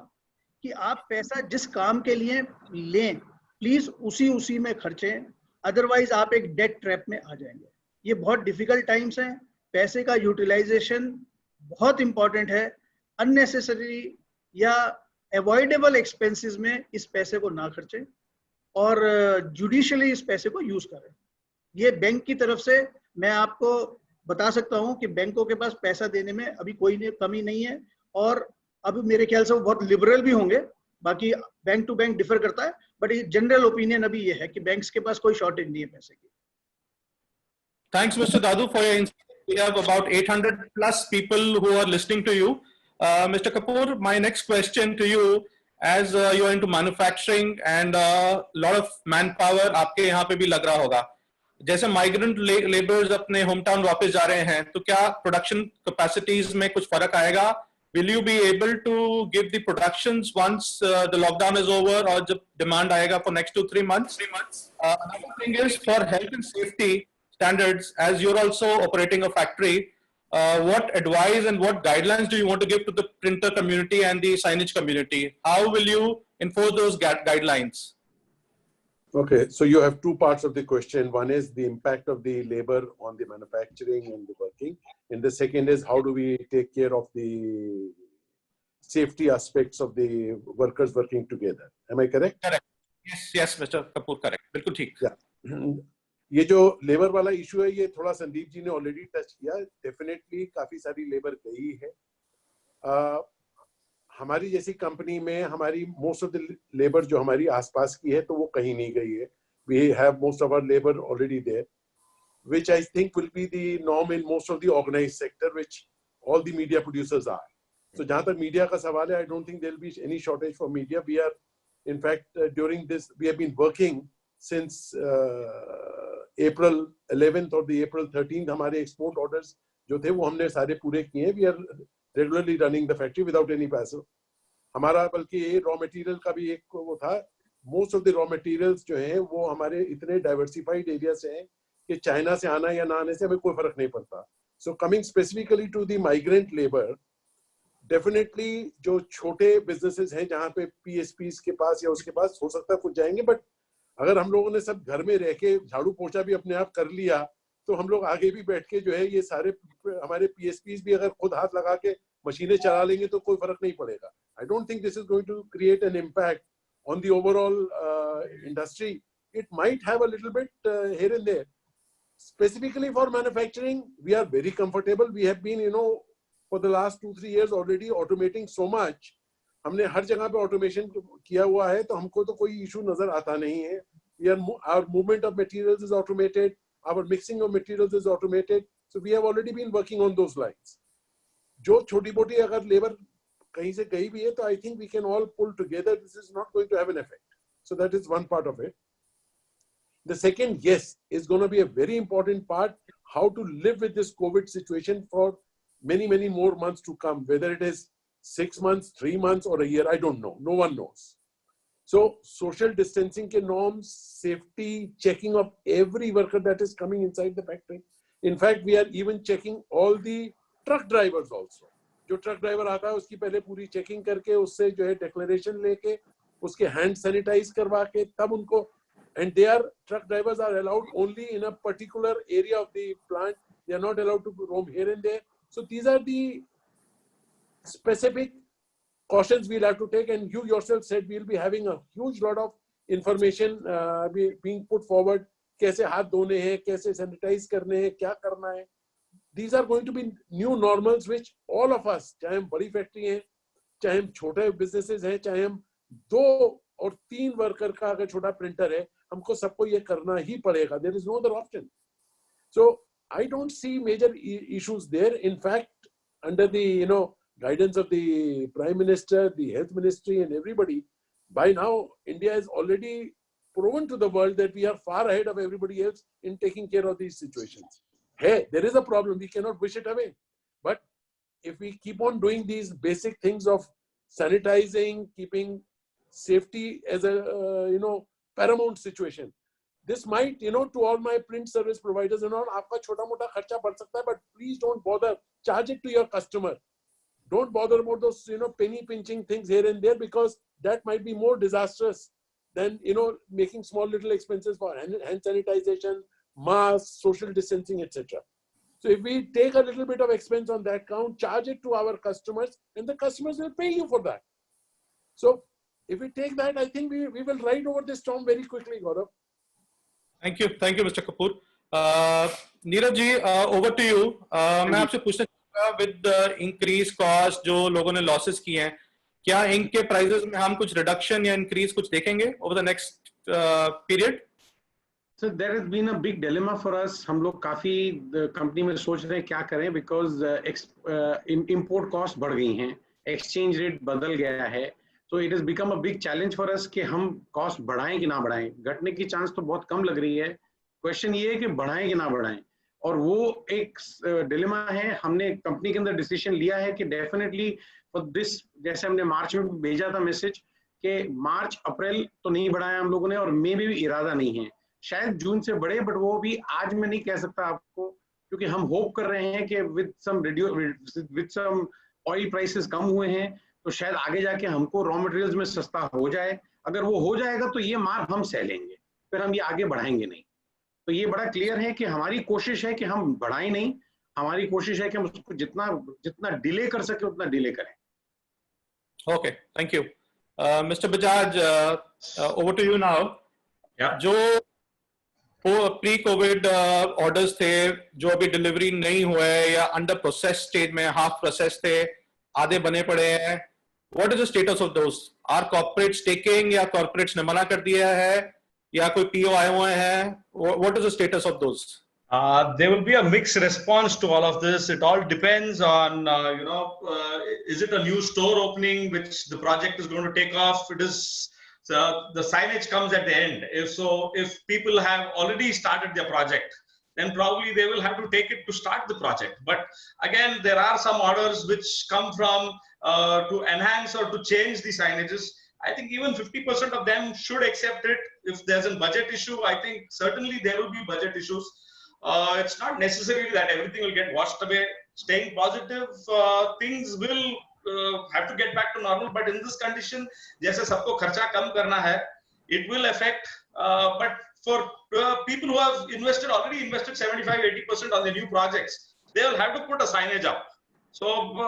कि आप पैसा जिस काम के लिए लें, प्लीज उसी में खर्चें। अदरवाइज आप एक डेट ट्रैप में आ जाएंगे। ये बहुत डिफिकल्ट टाइम्स हैं, पैसे का यूटिलाइजेशन बहुत इंपॉर्टेंट है। अननेसेसरी या अवॉइडेबल एक्सपेंसेस में इस पैसे को ना खर्चें और जुडिशियली इस पैसे को यूज करें। ये बैंक की तरफ से मैं आपको बता सकता हूं कि बैंकों के पास पैसा देने में अभी कोई कमी नहीं है, और अभी मेरे ख्याल से वो बहुत लिबरल भी होंगे। बाकी बैंक टू बैंक डिफर करता है, बट जनरल ओपिनियन अभी ये है कि बैंक्स के पास कोई शॉर्टेज नहीं है पैसे की। Thanks, Mr. Dadu, for your insight. We have about 800 plus people who are listening to you. Mr. Kapoor, my next question to you, as you are into manufacturing and a lot of manpower आपके यहाँ पे भी लग रहा होगा, जैसे migrant labours अपने home town वापस जा रहे हैं, तो क्या प्रोडक्शन कैपेसिटीज में कुछ फर्क आएगा? Will you be able to give the productions once the lockdown is over, और जब demand आएगा for next 2-3 months? Another thing is for health and safety standards, as you're also operating a factory, what advice and what guidelines do you want to give to the printer community and the signage community? How will you enforce those guidelines? Okay, so you have two parts of the question. One is the impact of the labor on the manufacturing and the working, and the second is how do we take care of the safety aspects of the workers working together. Am I correct? Correct. Yes, Mr. Kapoor, correct. बिल्कुल ठीक. Yeah. ये जो labour वाला issue है, ये थोड़ा संदीप जी ने already touch किया। डेफिनेटली काफी सारी लेबर गई है। हमारी जैसी कंपनी में हमारी मोस्ट ऑफ द लेबर जो हमारी आसपास की है, तो वो कहीं नहीं गई है। We have most of our labour already there, which I think will be the norm in most of the organised sector, which all the media producers are. So जहां तक मीडिया का सवाल है, I don't think there will be any shortage for media. We are in fact during this we have been working since April 11th और the April 13th हमारे export orders जो थे वो हमने सारे पूरे किए। We are regularly running the factory without any पैसे। हमारा बल्कि रॉ मटेरियल का भी एक वो था। Most of the raw materials जो हैं वो हमारे इतने डाइवर्सिफाइड एरिया से हैं कि चाइना से आना या ना आने से हमें कोई फर्क नहीं पड़ता। So coming specifically to the migrant labour, definitely जो छोटे बिजनेसेस हैं जहाँ पे PSPs के पास या उसके पास हो सकता है कुछ जाएंगे, बट अगर हम लोगों ने सब घर में रह के झाड़ू पोछा भी अपने आप कर लिया, तो हम लोग आगे भी बैठ के जो है ये सारे हमारे PSPs भी अगर खुद हाथ लगा के मशीनें चला लेंगे तो कोई फर्क नहीं पड़ेगा। I don't think this is going to create an impact on the overall industry. It might have a little bit here and there. Specifically for manufacturing, we are very comfortable. We have been, for the last 2-3 years already automating so much. हमने हर जगह पे automation किया हुआ है, तो हमको तो कोई इशू नजर आता नहीं है। Our movement of materials is automated, our mixing of materials is automated, so we have already been working on those lines. जो छोटी मोटी अगर लेबर कहीं से गई भी है, तो I think we can all pull together. This is not going to have an effect. So that is one part of it. The second, yes, is going to be a very important part, how to live with this COVID situation for many, many more months to come, whether it is 6 months, 3 months, or a year, I don't know. No one knows. So social distancing ke norms, safety, checking of every worker that is coming inside the factory. In fact, we are even checking all the truck drivers also. जो truck driver आता है उसकी पहले पूरी checking करके उससे जो है डिक्लेरेशन लेके उसके हैंड सैनिटाइज करवा के तब उनको, and their truck drivers are allowed only in a particular area of the plant. They are not allowed to roam here and there. So these are the specific cautions we'll have to take, and you yourself said we'll be having a huge lot of information being put forward. कैसे हाथ धोने हैं, कैसे sanitise करने हैं, क्या करना है. These are going to be new normals which all of us, चाहे हम बड़ी फैक्ट्री हैं, चाहे हम छोटे बिजनेसेस हैं, चाहे हम 2 और 3 वर्कर का अगर छोटा प्रिंटर है, हमको सबको ये करना ही पड़ेगा. There is no other option. So I don't see major issues there. In fact, under the guidance of the Prime Minister, the Health Ministry, and everybody, by now India has already proven to the world that we are far ahead of everybody else in taking care of these situations. Hey, there is a problem. We cannot wish it away. But if we keep on doing these basic things of sanitizing, keeping safety as a paramount situation, this might to all my print service providers and all, आपका छोटा मोटा खर्चा बढ़ सकता है, but please don't bother. Charge it to your customer. Don't bother about those penny pinching things here and there, because that might be more disastrous than, you know, making small little expenses for hand sanitization, masks, social distancing, etc. So if we take a little bit of expense on that count, charge it to our customers, and the customers will pay you for that. So if we take that, I think we will ride over this storm very quickly, Gaurav. Thank you, Mr. Kapoor. Neeraj ji, over to you. मैं आपसे पूछना चाहूँगा with the increased cost जो लोगों ने losses किए हैं, क्या इनके prices में हम कुछ reduction या increase कुछ देखेंगे over the next period? So there has been a big dilemma for us. हम लोग काफी कंपनी में सोच रहे हैं क्या करें, because import cost बढ़ गई हैं, exchange rate बदल गया है. So it has become a big challenge for us कि हम cost बढ़ाएं कि ना बढ़ाएं. घटने की chance तो बहुत कम लग रही है. Question ये है कि बढ़ाएं कि ना बढ़ाएं. और वो एक dilemma है. हमने कंपनी के अंदर decision लिया है कि definitely for this, जैसे हमने मार्च में भेजा था मैसेज कि मार्च अप्रैल तो नहीं बढ़ाया हम लोगों ने, और मई में भी इरादा नहीं है. शायद जून से बढ़े, बट वो भी आज मैं नहीं कह सकता आपको, क्योंकि हम होप कर रहे हैं कि विद सम ऑयल प्राइसेस कम हुए हैं तो शायद आगे जाके हमको रॉ मटेरियल्स में सस्ता हो जाए. अगर वो हो जाएगा तो ये मार हम सह लेंगे, फिर हम ये आगे बढ़ाएंगे नहीं. तो ये बड़ा क्लियर है कि हमारी कोशिश है कि हम बढ़ाएं नहीं, हमारी कोशिश है कि हम उसको जितना डिले कर सके उतना डिले करें. Okay, thank you. Mr. Bajaj, over to you now. Yeah. जो pre-COVID orders थे, जो अभी delivery नहीं हुए या under process stage में half process थे, आधे बने पड़े हैं. What is the status of those? Are corporates taking या corporates ने मना कर दिया है या कोई PO आए हुए हैं? What is the status of those? There will be a mixed response to all of this. It all depends on, is it a new store opening which the project is going to take off? It is, the signage comes at the end. If people have already started their project, then probably they will have to take it to start the project. But again, there are some orders which come from to enhance or to change the signages. I think even 50% of them should accept it. If there's a budget issue, I think certainly there will be budget issues. It's not necessary that everything will get washed away. Staying positive, things will have to get back to normal. But in this condition, जैसे सबको खर्चा कम करना है, it will affect. But for people who have already invested 75-80% on the new projects, they will have to put a signage up. So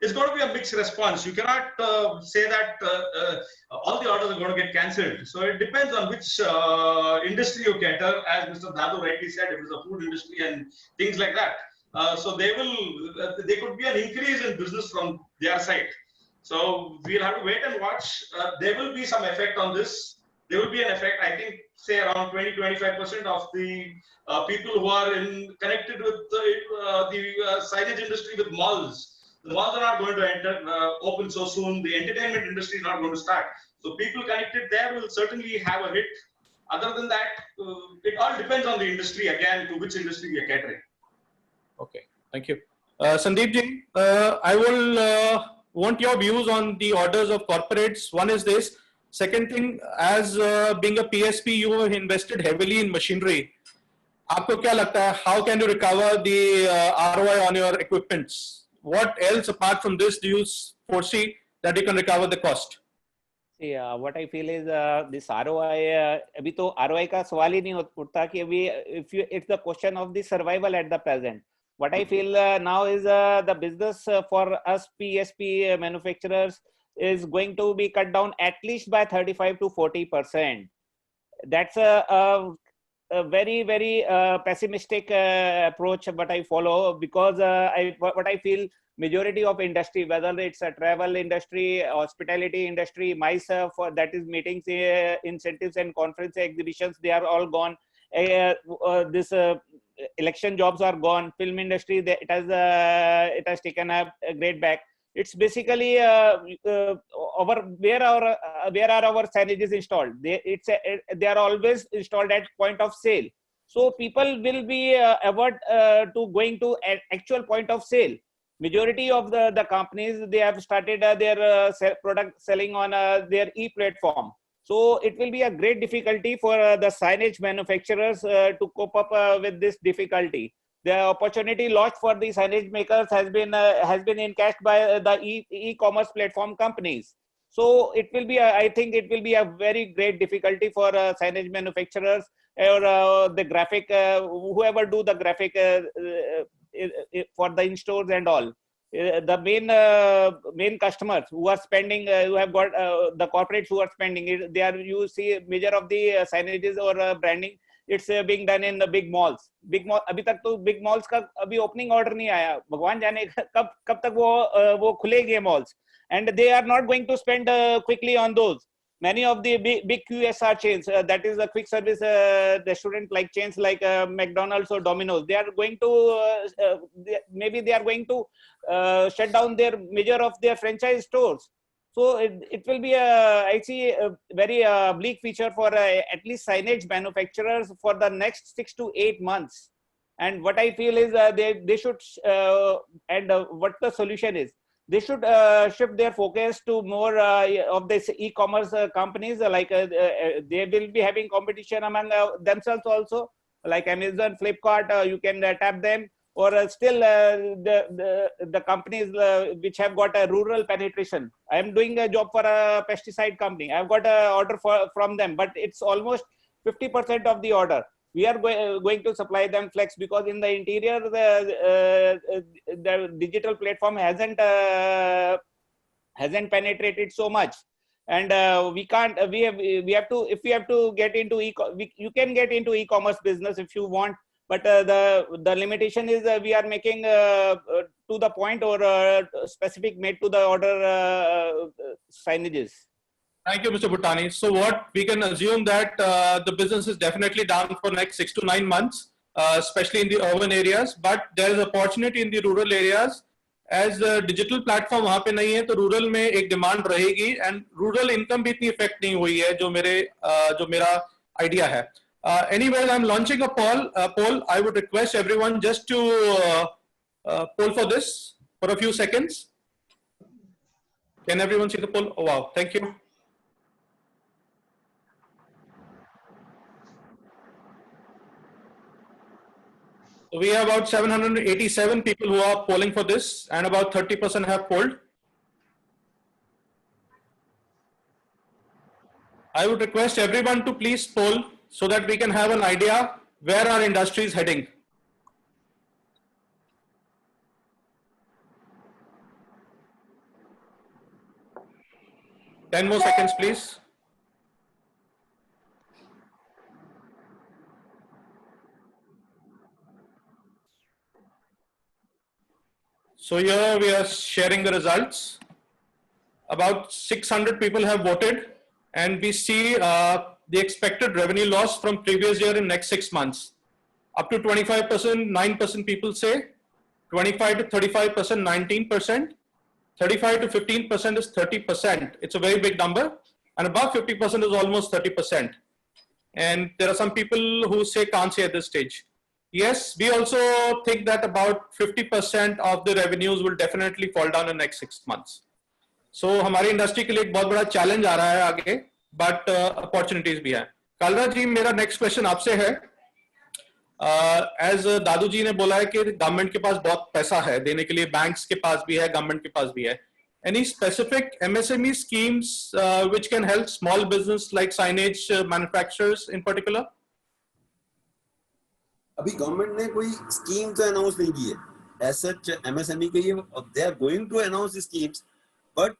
it's going to be a mixed response. You cannot say that all the orders are going to get cancelled. So it depends on which industry you cater. As Mr. Dadu rightly said, if it's a food industry and things like that. So there could be an increase in business from their side. So we'll have to wait and watch. There will be some effect on this. There will be an effect, I think, say around 20-25% of the people who are connected with the signage industry with malls. The malls are not going to open so soon. The entertainment industry is not going to start. So people connected there will certainly have a hit. Other than that, it all depends on the industry, again, to which industry we are catering. Okay, thank you. Sandeep ji, I will want your views on the orders of corporates. One is this. Second thing, as being a PSP, you have invested heavily in machinery. आपको क्या लगता है? How can you recover the ROI on your equipments? What else apart from this do you foresee that you can recover the cost? See, what I feel is this ROI. अभी तो ROI का सवाल ही नहीं उठता कि अभी it's the question of the survival at the present. What I feel now is the business for us PSP manufacturers is going to be cut down at least by 35 to 40%. That's a very, very pessimistic approach, but I follow, because what I feel, majority of industry, whether it's a travel industry, hospitality industry, myself, that is meetings, incentives and conference exhibitions, they are all gone. This election jobs are gone. Film industry, it has taken a great back. It's basically where are our signages installed? They are always installed at point of sale. So people will be avert to going to actual point of sale. Majority of the companies, they have started their product selling on their e-platform. So it will be a great difficulty for the signage manufacturers to cope up with this difficulty. The opportunity lost for the signage makers has been encashed by the e-commerce platform companies. So it will be, I think it will be a very great difficulty for signage manufacturers or the graphic, whoever do the graphic for the in-stores and all. The main customers who are spending, who have got the corporates who are spending, they are, you see, major of the signages or branding, it's being done in the big malls. Big mall, अभी तक तो big malls का अभी opening order नहीं आया. भगवान जाने कब तक वो खुलेंगे malls. And they are not going to spend quickly on those. Many of the big QSR chains, that is a quick service restaurant like chains like McDonald's or Domino's, they are going to, maybe they are going to shut down their major of their franchise stores. So it will be I see a very bleak feature for at least signage manufacturers for the next 6 to 8 months. And what I feel is they should, and what the solution is, they should shift their focus to more of this e-commerce companies, like they will be having competition among themselves also, like Amazon, Flipkart, you can tap them, or still the companies which have got a rural penetration. I am doing a job for a pesticide company. I've got an order from them, but it's almost 50% of the order. We are going to supply them flex because in the interior the digital platform hasn't penetrated so much, and we can't. We have to, if we have to get into you can get into e-commerce business if you want, but the limitation is we are making to the point or specific made to the order signages. Thank you, Mr. Bhutani. So what we can assume that the business is definitely down for next 6 to 9 months, especially in the urban areas, but there is opportunity in the rural areas. As digital platform वहाँ पे नहीं है, तो rural में एक demand रहेगी, and rural income भी इतनी affect नहीं हुई है जो मेरा idea है. Anyway, I'm launching a poll. I would request everyone just to poll for this for a few seconds. Can everyone see the poll? Oh, wow, thank you. So we have about 787 people who are polling for this, and about 30% have polled. I would request everyone to please poll so that we can have an idea where our industry is heading. Ten more seconds, please. So here we are sharing the results. About 600 people have voted, and we see the expected revenue loss from previous year in next 6 months. Up to 25%, 9% people say, 25 to 35%, 19%, 35 to 15% is 30%. It's a very big number, and above 50% is almost 30%. And there are some people who say can't say at this stage. Yes, we also think that about 50% of the revenues will definitely fall down in the next 6 months. So हमारी industry के लिए एक बहुत बड़ा challenge आ रहा है आगे, but opportunities भी हैं. कालरा जी, मेरा नेक्स्ट क्वेश्चन आपसे है. एज दादू जी ने बोला है कि गवर्नमेंट के पास बहुत पैसा है देने के लिए, बैंक्स के पास भी है, गवर्नमेंट के पास भी है. Any specific MSME schemes which can help small business like signage manufacturers in particular? अभी गवर्नमेंट ने कोई स्कीम तो अनाउंस नहीं की है. As such, MSME के लिए they are going to announce the schemes, but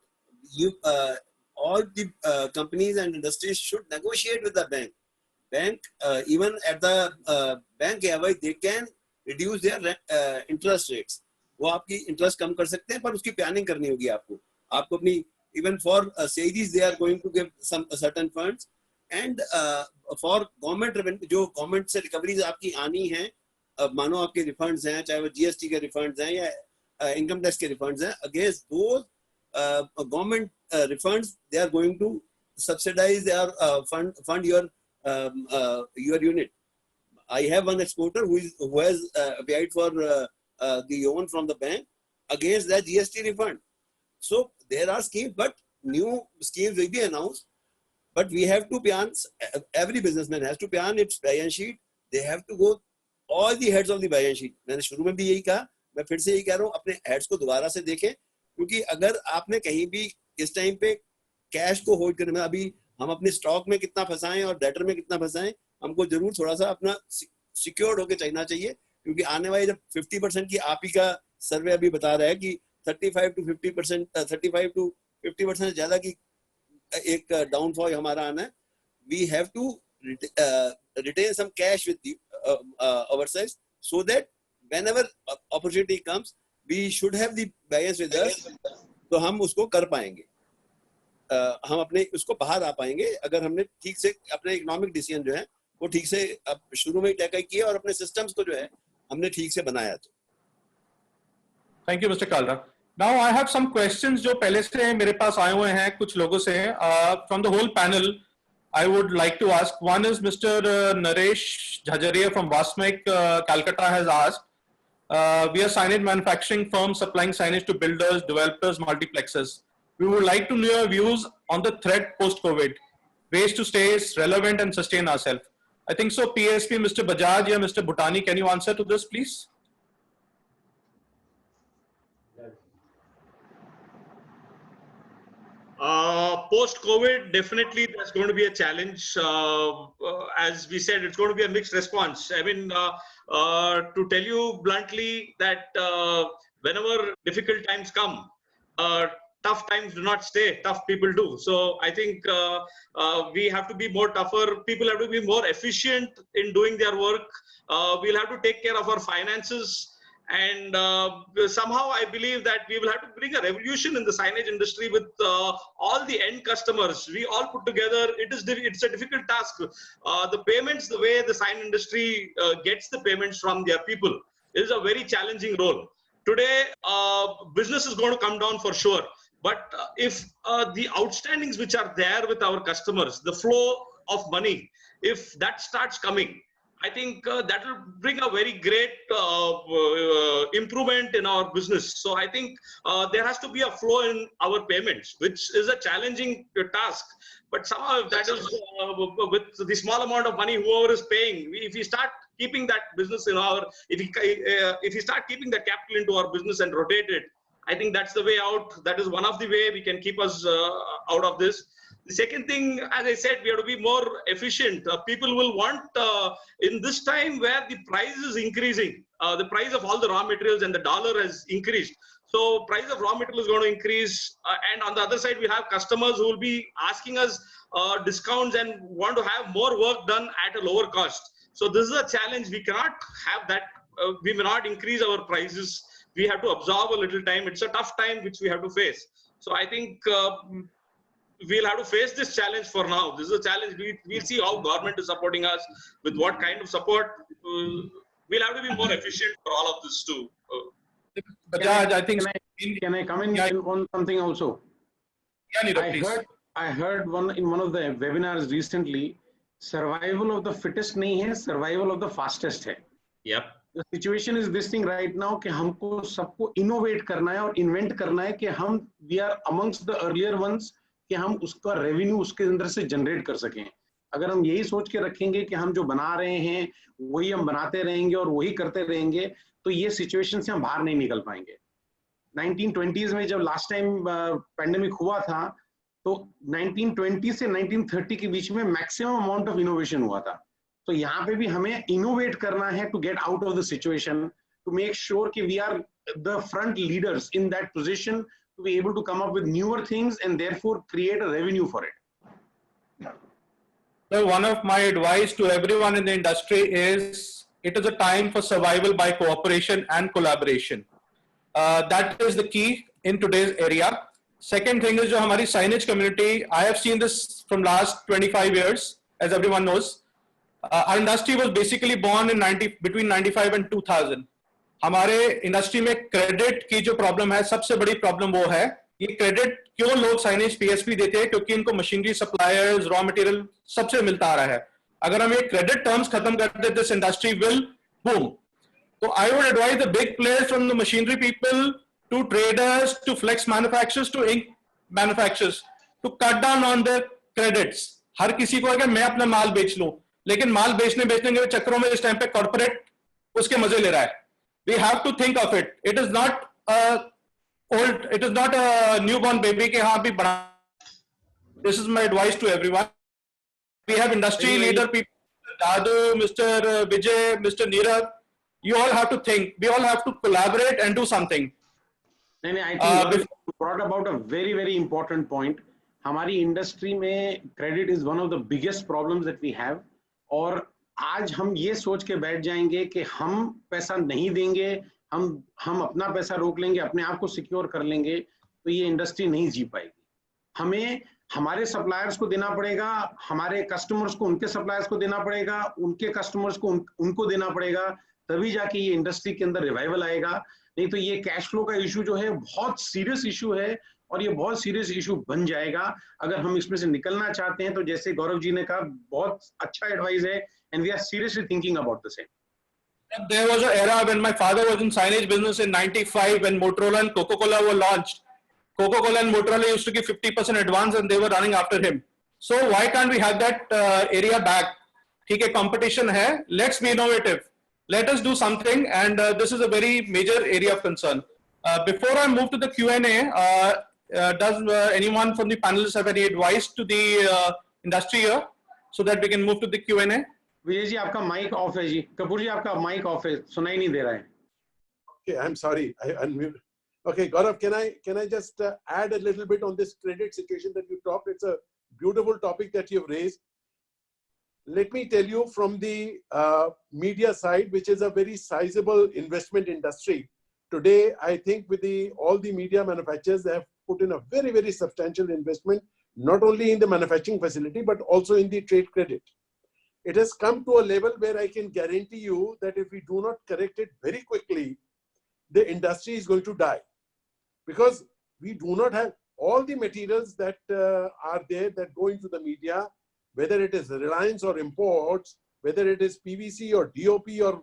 all the companies and industries should negotiate with the bank. Even at the bank level, they can reduce their interest rates. वो आपकी interest कम कर सकते हैं, पर उसकी planning करनी होगी आपको. आपको अपनी, even for savings, they are going to give some certain funds. And for government revenue, जो government से recoveries आपकी आनी है, मानो आपके refunds हैं, चाहे वो GST के refunds हैं या income tax के refunds हैं, against those government refunds, they are going to subsidize their fund your unit. I have one exporter who has applied for the loan from the bank against that GST refund. So there are schemes, but new schemes will be announced. But we have to plan, every businessman has to plan its balance sheet. They have to go all the heads of the balance sheet. मैंने शुरू में भी यही कहा, मैं फिर से यही कह रहा हूँ, अपने heads को दोबारा से देखें, क्योंकि अगर आपने कहीं भी इस टाइम पे कैश को होल्ड करने में, अभी हम अपने स्टॉक में कितना फंसाएं और डेटर में कितना फंसाएं, हमको जरूर थोड़ा सा अपना सिक्योर्ड होके चलना चाहिए, क्योंकि आने वाले जब 50% की आप ही का सर्वे अभी बता रहा है कि 35 to 50% ज्यादा की एक डाउनफॉल हमारा आना है. We have to retain some cash with ourselves, so that whenever opportunity comes we should have the balance with us, तो हम उसको कर पाएंगे. हम अपने उसको बाहर आ पाएंगे अगर हमने ठीक से अपने इकोनॉमिक डिसीजन जो है वो ठीक से अब शुरू में ही तय किए और अपने सिस्टम्स को जो है हमने ठीक से बनाया. तो thank you mister Kalra. Now I have some questions जो पहले से मेरे पास आए हुए हैं कुछ लोगों से from the whole panel. I would like to ask, one is Mr. Naresh Jhajaria from Wasmec, Calcutta has asked, we are signage manufacturing firm supplying signage to builders, developers, multiplexes. We would like to know your views on the threat post-COVID, ways to stay relevant and sustain ourselves. I think so. PSP, Mr. Bajaj or Mr. Bhutani, can you answer to this, please? Post-COVID, definitely there's going to be a challenge. As we said, it's going to be a mixed response. I mean, to tell you bluntly that whenever difficult times come, tough times do not stay, tough people do. So I think we have to be more tougher. People have to be more efficient in doing their work. We'll have to take care of our finances. And somehow I believe that we will have to bring a revolution in the signage industry with all the end customers. We all put together, it's a difficult task. The payments, the way the sign industry gets the payments from their people is a very challenging role. Today, business is going to come down for sure. But if the outstandings which are there with our customers, the flow of money, if that starts coming, I think that will bring a very great improvement in our business. So I think there has to be a flow in our payments, which is a challenging task. But somehow that is with the small amount of money whoever is paying, if we start keeping that business in our, if we start keeping the capital into our business and rotate it, I think that's the way out. That is one of the way we can keep us out of this. The second thing, as I said, we have to be more efficient. People will want, in this time where the price is increasing, the price of all the raw materials and the dollar has increased. So price of raw material is going to increase. And on the other side, we have customers who will be asking us discounts and want to have more work done at a lower cost. So this is a challenge. We cannot have that. We may not increase our prices. We have to absorb a little time. It's a tough time which we have to face. So I think we'll have to face this challenge for now. This is a challenge. We'll see how government is supporting us, with what kind of support. We'll have to be more efficient for all of this too. Bajaj, I think. Can I come in on something also? Yeah, Neeraj, please. I heard in one of the webinars recently, survival of the fittest नहीं है, survival of the fastest है. Yep. The situation is this thing right now कि हमको सबको innovate करना है और invent करना है कि हम we are amongst the earlier ones कि हम उसका revenue उसके अंदर से generate कर सकें. अगर हम यही सोच के रखेंगे कि हम जो बना रहे हैं वही हम बनाते रहेंगे और वही करते रहेंगे तो ये situation से हम बाहर नहीं निकल पाएंगे. 1920s में जब last time pandemic हुआ था तो 1920 से 1930 के बीच में maximum amount of innovation हुआ था. तो यहाँ पे भी हमें innovate करना है to get out of the situation, to make sure कि we are the front leaders in that position to be able to come up with newer things and therefore create a revenue for it. So one of my advice to everyone in the industry is it is a time for survival by cooperation and collaboration. That is the key in today's area. Second thing is जो हमारी signage community, I have seen this from last 25 years, as everyone knows. Our industry was basically born in between 95 and 2000. हमारे industry में credit की जो problem है, सबसे बड़ी problem वो है. ये क्रेडिट क्यों लोग साइनेज पीएसपी देते हैं? क्योंकि इनको मशीनरी सप्लायर्स, रॉ मटेरियल सबसे मिलता आ रहा है. अगर हम ये क्रेडिट टर्म्स खत्म कर दें, दिस इंडस्ट्री विल बूम. तो I would advise the big players from the machinery people to traders to flex manufacturers to ink manufacturers to cut down on the credits. हर किसी को अगर मैं अपना माल बेच लूं, लेकिन माल बेचने के चक्करों में इस टाइम पे कॉर्पोरेट उसके मजे ले रहा है. We have to think of it. It is not a newborn baby के हाँ भी बड़ा. This is my advice to everyone. We have industry leader people, Dadu, Mr. Vijay, Mr. Nirav. You all have to think. We all have to collaborate and do something. I think you brought about a very, very important point. हमारी industry में credit is one of the biggest problems that we have, और आज हम ये सोच के बैठ जाएंगे कि हम पैसा नहीं देंगे, हम अपना पैसा रोक लेंगे, अपने आप को सिक्योर कर लेंगे, तो ये इंडस्ट्री नहीं जी पाएगी. हमें हमारे सप्लायर्स को देना पड़ेगा, हमारे कस्टमर्स को उनके सप्लायर्स को देना पड़ेगा, उनके कस्टमर्स को उनको देना पड़ेगा, तभी जाके ये इंडस्ट्री के अंदर रिवाइवल आएगा. नहीं तो ये कैश फ्लो का इशू जो है बहुत सीरियस इशू है, और ये बहुत सीरियस इशू बन जाएगा अगर हम इसमें से निकलना चाहते हैं. तो जैसे गौरव जी ने कहा, बहुत अच्छा एडवाइस है, and we are seriously thinking about the same. There was an era when my father was in signage business in 95 when Motorola and Coca-Cola were launched. Coca-Cola and Motorola used to give 50% advance and they were running after him. So why can't we have that area back? ठीक है, competition है. Let's be innovative. Let us do something, and this is a very major area of concern. Before I move to the Q&A, does anyone from the panelists have any advice to the industry here so that we can move to the Q&A? Vijay ji, आपका mic off है जी. कपूर जी, आपका mic off है, सुनाई नहीं दे रहा है. Okay, I'm sorry, I unmuted. Okay, Gaurav, can I just add a little bit on this credit situation that you talked? It's a beautiful topic that you've raised. Let me tell you from the media side, which is a very sizable investment industry. Today, I think with all the media manufacturers, they have put in a very, very substantial investment, not only in the manufacturing facility, but also in the trade credit. It has come to a level where I can guarantee you that if we do not correct it very quickly, the industry is going to die. Because we do not have all the materials that are there that go into the media, whether it is Reliance or imports, whether it is PVC or DOP or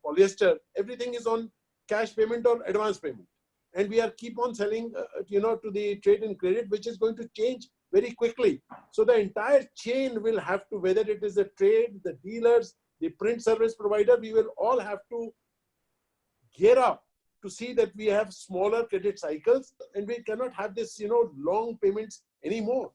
polyester, everything is on cash payment or advance payment. And we are keep on selling, to the trade and credit, which is going to change very quickly. So the entire chain will have to, whether it is the trade, the dealers, the print service provider, we will all have to gear up to see that we have smaller credit cycles, and we cannot have this, long payments anymore.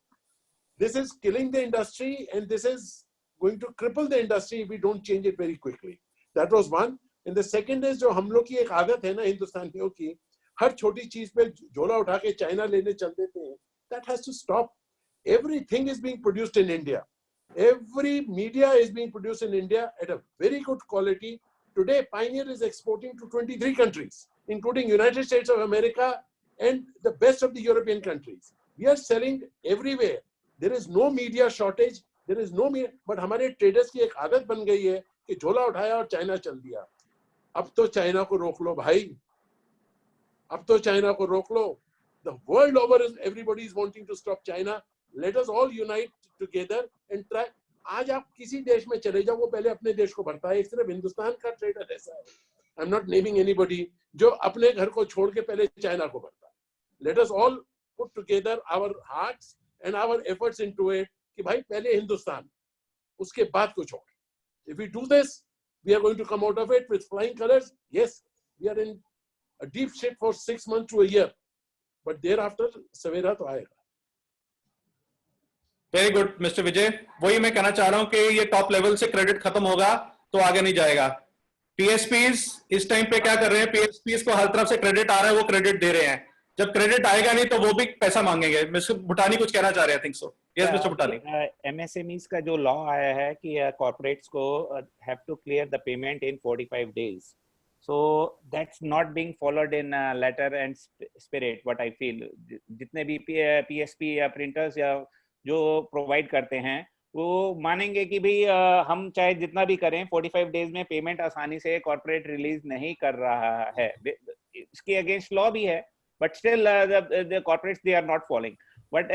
This is killing the industry, and this is going to cripple the industry if we don't change it very quickly. That was one. And the second is, जो हम लोग की एक आदत है ना हिंदुस्तानियों की, हर छोटी चीज पे झोला उठा के चाइना लेने चल देते हैं. That has to stop. Everything is being produced in India. Every media is being produced in India at a very good quality. Today, Pioneer is exporting to 23 countries, including United States of America and the best of the European countries. We are selling everywhere. There is no media shortage. There is no media. But हमारे traders की एक आदत बन गई है कि झोला उठाया और चाइना चल दिया. अब तो चाइना को रोक लो भाई. अब तो चाइना को रोक लो. The world over, everybody is wanting to stop China. Let us all unite together and try. आज आप किसी देश में चले जाओ, वो पहले अपने देश को भरता है. एक सिर्फ हिंदुस्तान का ट्रेडर ऐसा है. I'm not naming anybody जो अपने घर को छोड़ के पहले चाइना को भरता है. Let us all put together our hearts and our efforts into it कि भाई पहले हिंदुस्तान, उसके बाद कुछ और. If we do this, we are going to come out of it with flying colors. Yes, we are in a deep shit for 6 months to a year, but thereafter सवेरा तो आएगा. Very good mister विजय. वही मैं कहना चाह रहा हूं कि ये टॉप लेवल से क्रेडिट खत्म होगा तो आगे नहीं जाएगा. पीएसपीज इस टाइम पे क्या कर रहे हैं? पीएसपीज को हर तरफ से क्रेडिट आ रहा है, वो क्रेडिट दे रहे हैं. जब क्रेडिट आएगा नहीं तो वो भी पैसा मांगेंगे. मिस्टर भुटानी कुछ कहना चाह रहे हैं? Think so. Yes mister Bhutani. MSMEs का जो लॉ आया है कि कॉर्पोरेट्स को have to clear the payment in 45 days. So that's not being followed in letter and spirit. What I feel, जितने भी PSP या printers या जो प्रोवाइड करते हैं वो मानेंगे कि भाई हम चाहे जितना भी करें 45 days में पेमेंट आसानी से कॉर्पोरेट रिलीज नहीं कर रहा है. इसके अगेंस्ट लॉ भी है, but still the corporates they are not following. But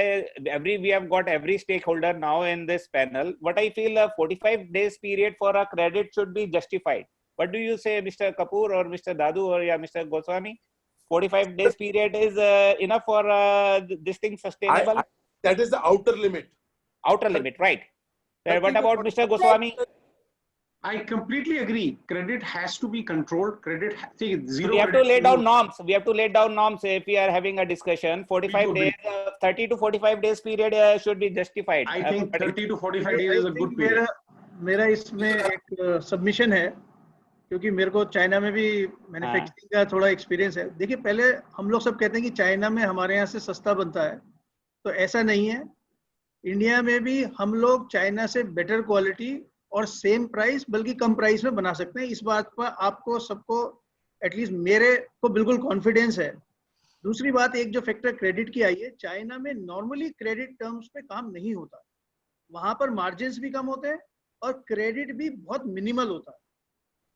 we have got every stakeholder now in this panel. What I feel, a 45 days period for a credit should be justified. What do you say, Mr. Kapoor or Mr. Dadu or Mr. Goswami? 45 days period is enough for this thing sustainable? That is the outer limit. Outer limit, right. What about Mr. Goswami? I completely agree. Credit has to be controlled. See, zero. We have to lay down norms. We have to lay down norms if we are having a discussion. 45 days, 30 to 45 days period should be justified. I think 30 to 45 days is a good period. मेरा इसमें एक submission है, क्योंकि मेरे को China में भी manufacturing का थोड़ा एक्सपीरियंस है. देखिए, पहले हम लोग सब कहते हैं कि चाइना में हमारे यहाँ से सस्ता बनता है, तो ऐसा नहीं है. इंडिया में भी हम लोग चाइना से बेटर क्वालिटी और सेम प्राइस, बल्कि कम प्राइस में बना सकते हैं. इस बात पर आपको सबको, एटलीस्ट मेरे को बिल्कुल कॉन्फिडेंस है. दूसरी बात, एक जो फैक्टर क्रेडिट की आई है, चाइना में नॉर्मली क्रेडिट टर्म्स पे काम नहीं होता. वहां पर मार्जिन्स भी कम होते हैं और क्रेडिट भी बहुत मिनिमल होता है.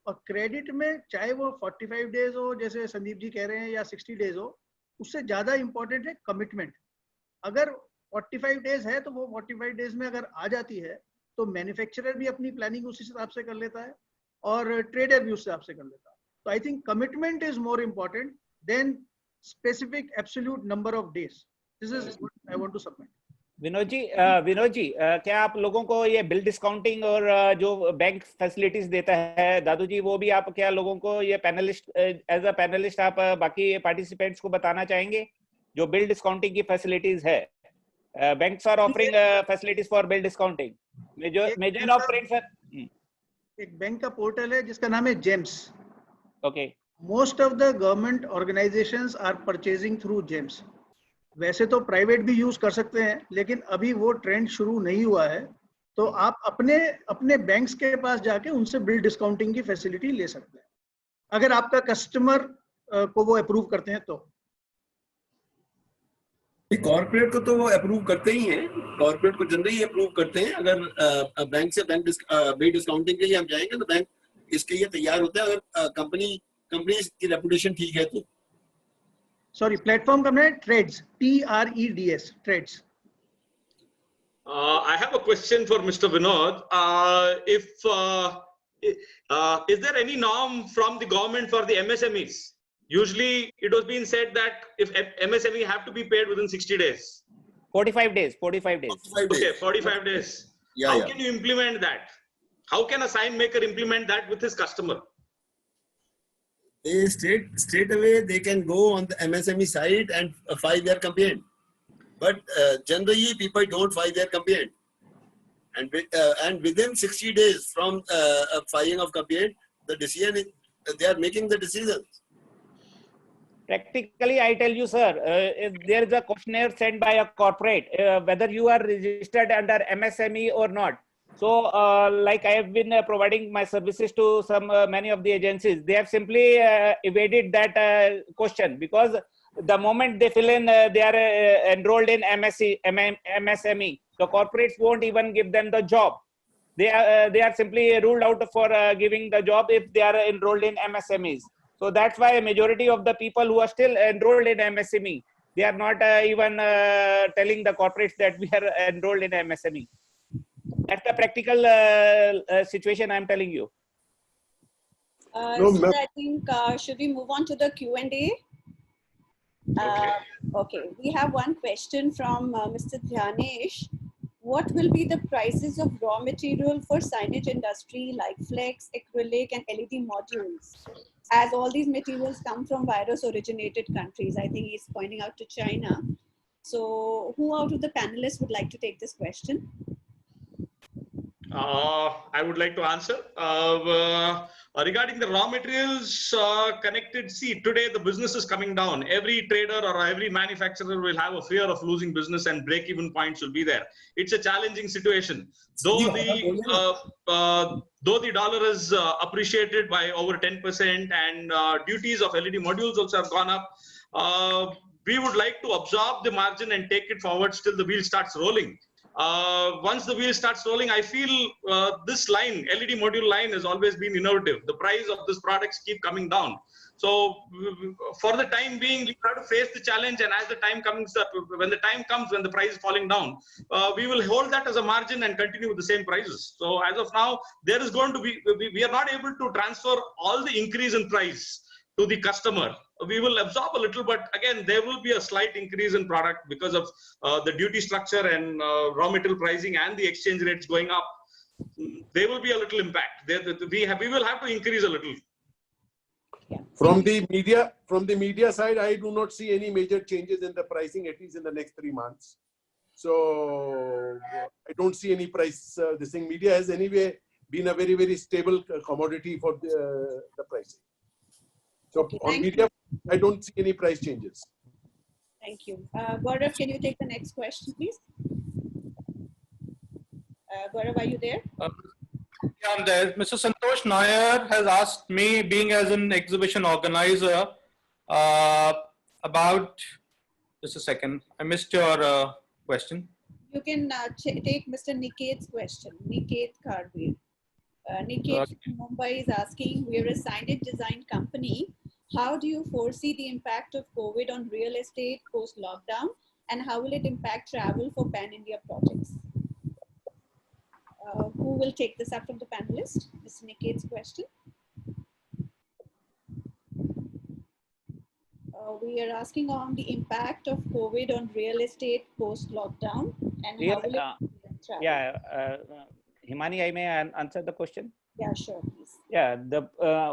और क्रेडिट में चाहे वो 45 डेज हो, जैसे संदीप जी कह रहे हैं, या 60 डेज हो, उससे ज्यादा इंपॉर्टेंट है कमिटमेंट. अगर 45 डेज है तो वो 45 डेज में अगर आ जाती है तो मैन्युफैक्चरर भी अपनी प्लानिंग उस हिसाब से कर लेता है और ट्रेडर भी उस हिसाब से कर लेता है. तो I think commitment is more important than specific absolute number of days. This is what I want to submit. Vinod ji, क्या आप लोगों को ये बिल डिस्काउंटिंग और जो बैंक फैसिलिटीज देता है दादू जी, वो भी आप क्या लोगों को ये पैनलिस्ट, एज अ पैनलिस्ट आप बाकी पार्टिसिपेंट्स को बताना चाहेंगे? जो बिल डिस्काउंटिंग की फैसिलिटीज है, banks are offering facilities for bill discounting. Major of prints. एक बैंक का पोर्टल है जिसका नाम है GeM. Okay. Most of the government organisations are purchasing through GeM. वैसे तो प्राइवेट भी यूज कर सकते हैं, लेकिन अभी वो ट्रेंड शुरू नहीं हुआ है. तो आप अपने बैंक्स के पास जाके उनसे बिल डिस्काउंटिंग की फैसिलिटी ले सकते हैं, अगर आपका कस्टमर को वो अप्रूव करते हैं तो. कॉर्पोरेट को तो वो अप्रूव करते ही हैं, कॉर्पोरेट को जनरली अप्रूव करते हैं. अगर बैंक से बिल डिस्काउंटिंग के लिए हम जाएंगे तो बैंक इसके लिए तैयार होता है, अगर कंपनी की रेपुटेशन ठीक है तो. सॉरी, प्लेटफॉर्म का नाम है TReDS, TREDS, TReDS. I have a question for Mr. Vinod. Is there any norm from the government for the MSMEs? Usually it was being said that if MSME have to be paid within 60 days. 45 days. 45 days. Okay, 45 days. How can you implement that? How can a sign maker implement that with his customer? They straight away they can go on the MSME site and file their complaint. But generally people don't file their complaint. And within 60 days from filing of complaint, the decision is, they are making the decisions. Practically, I tell you, sir, if there is a questionnaire sent by a corporate, whether you are registered under MSME or not. So, like I have been providing my services to many of the agencies, they have simply evaded that question, because the moment they fill in, they are enrolled in MSME. The corporates won't even give them the job. They are simply ruled out for giving the job if they are enrolled in MSMEs. So that's why a majority of the people who are still enrolled in MSME, they are not even telling the corporates that we are enrolled in MSME. That's the practical situation I'm telling you. So I think, should we move on to the Q&A? Okay, we have one question from Mr. Dhyanesh. What will be the prices of raw material for signage industry like flex, acrylic and LED modules? As all these materials come from virus originated countries, I think he's pointing out to China. So who out of the panelists would like to take this question? I would like to answer. Regarding the raw materials connected, see, today the business is coming down. Every trader or every manufacturer will have a fear of losing business, and break-even points will be there. It's a challenging situation. Though the dollar is appreciated by over 10% and duties of LED modules also have gone up, we would like to absorb the margin and take it forward till the wheel starts rolling. Once the wheel starts rolling, I feel this line, LED module line, has always been innovative. The price of these products keep coming down. So for the time being, we have to face the challenge, and as the time comes up, when the time comes when the price is falling down, we will hold that as a margin and continue with the same prices. So as of now, there is going to be, we are not able to transfer all the increase in price to the customer. We will absorb a little, but again, there will be a slight increase in product because of the duty structure and raw material pricing and the exchange rates going up. they will be a little impact. We will have to increase a little. From the media side, I do not see any major changes in the pricing, at least in the next 3 months. So I don't see any price. This thing, media has anyway been a very, very stable commodity for the pricing. So on media, I don't see any price changes. Thank you. Gaurav, can you take the next question, please? Gaurav, are you there? Yeah, I'm there. Mr. Santosh Nair has asked me, being as an exhibition organizer, about, just a second, I missed your question. You can take Mr. Niket's question, Niket Karvir. Niket from Mumbai is asking, we're a signage design company. How do you foresee the impact of COVID on real estate post-lockdown, and how will it impact travel for pan-India projects? Who will take this up from the panelists? Mr. Niket's question. We are asking on the impact of COVID on real estate post-lockdown and how will it travel? Yeah, Himani, I may answer the question. Yeah, sure, please. Yeah,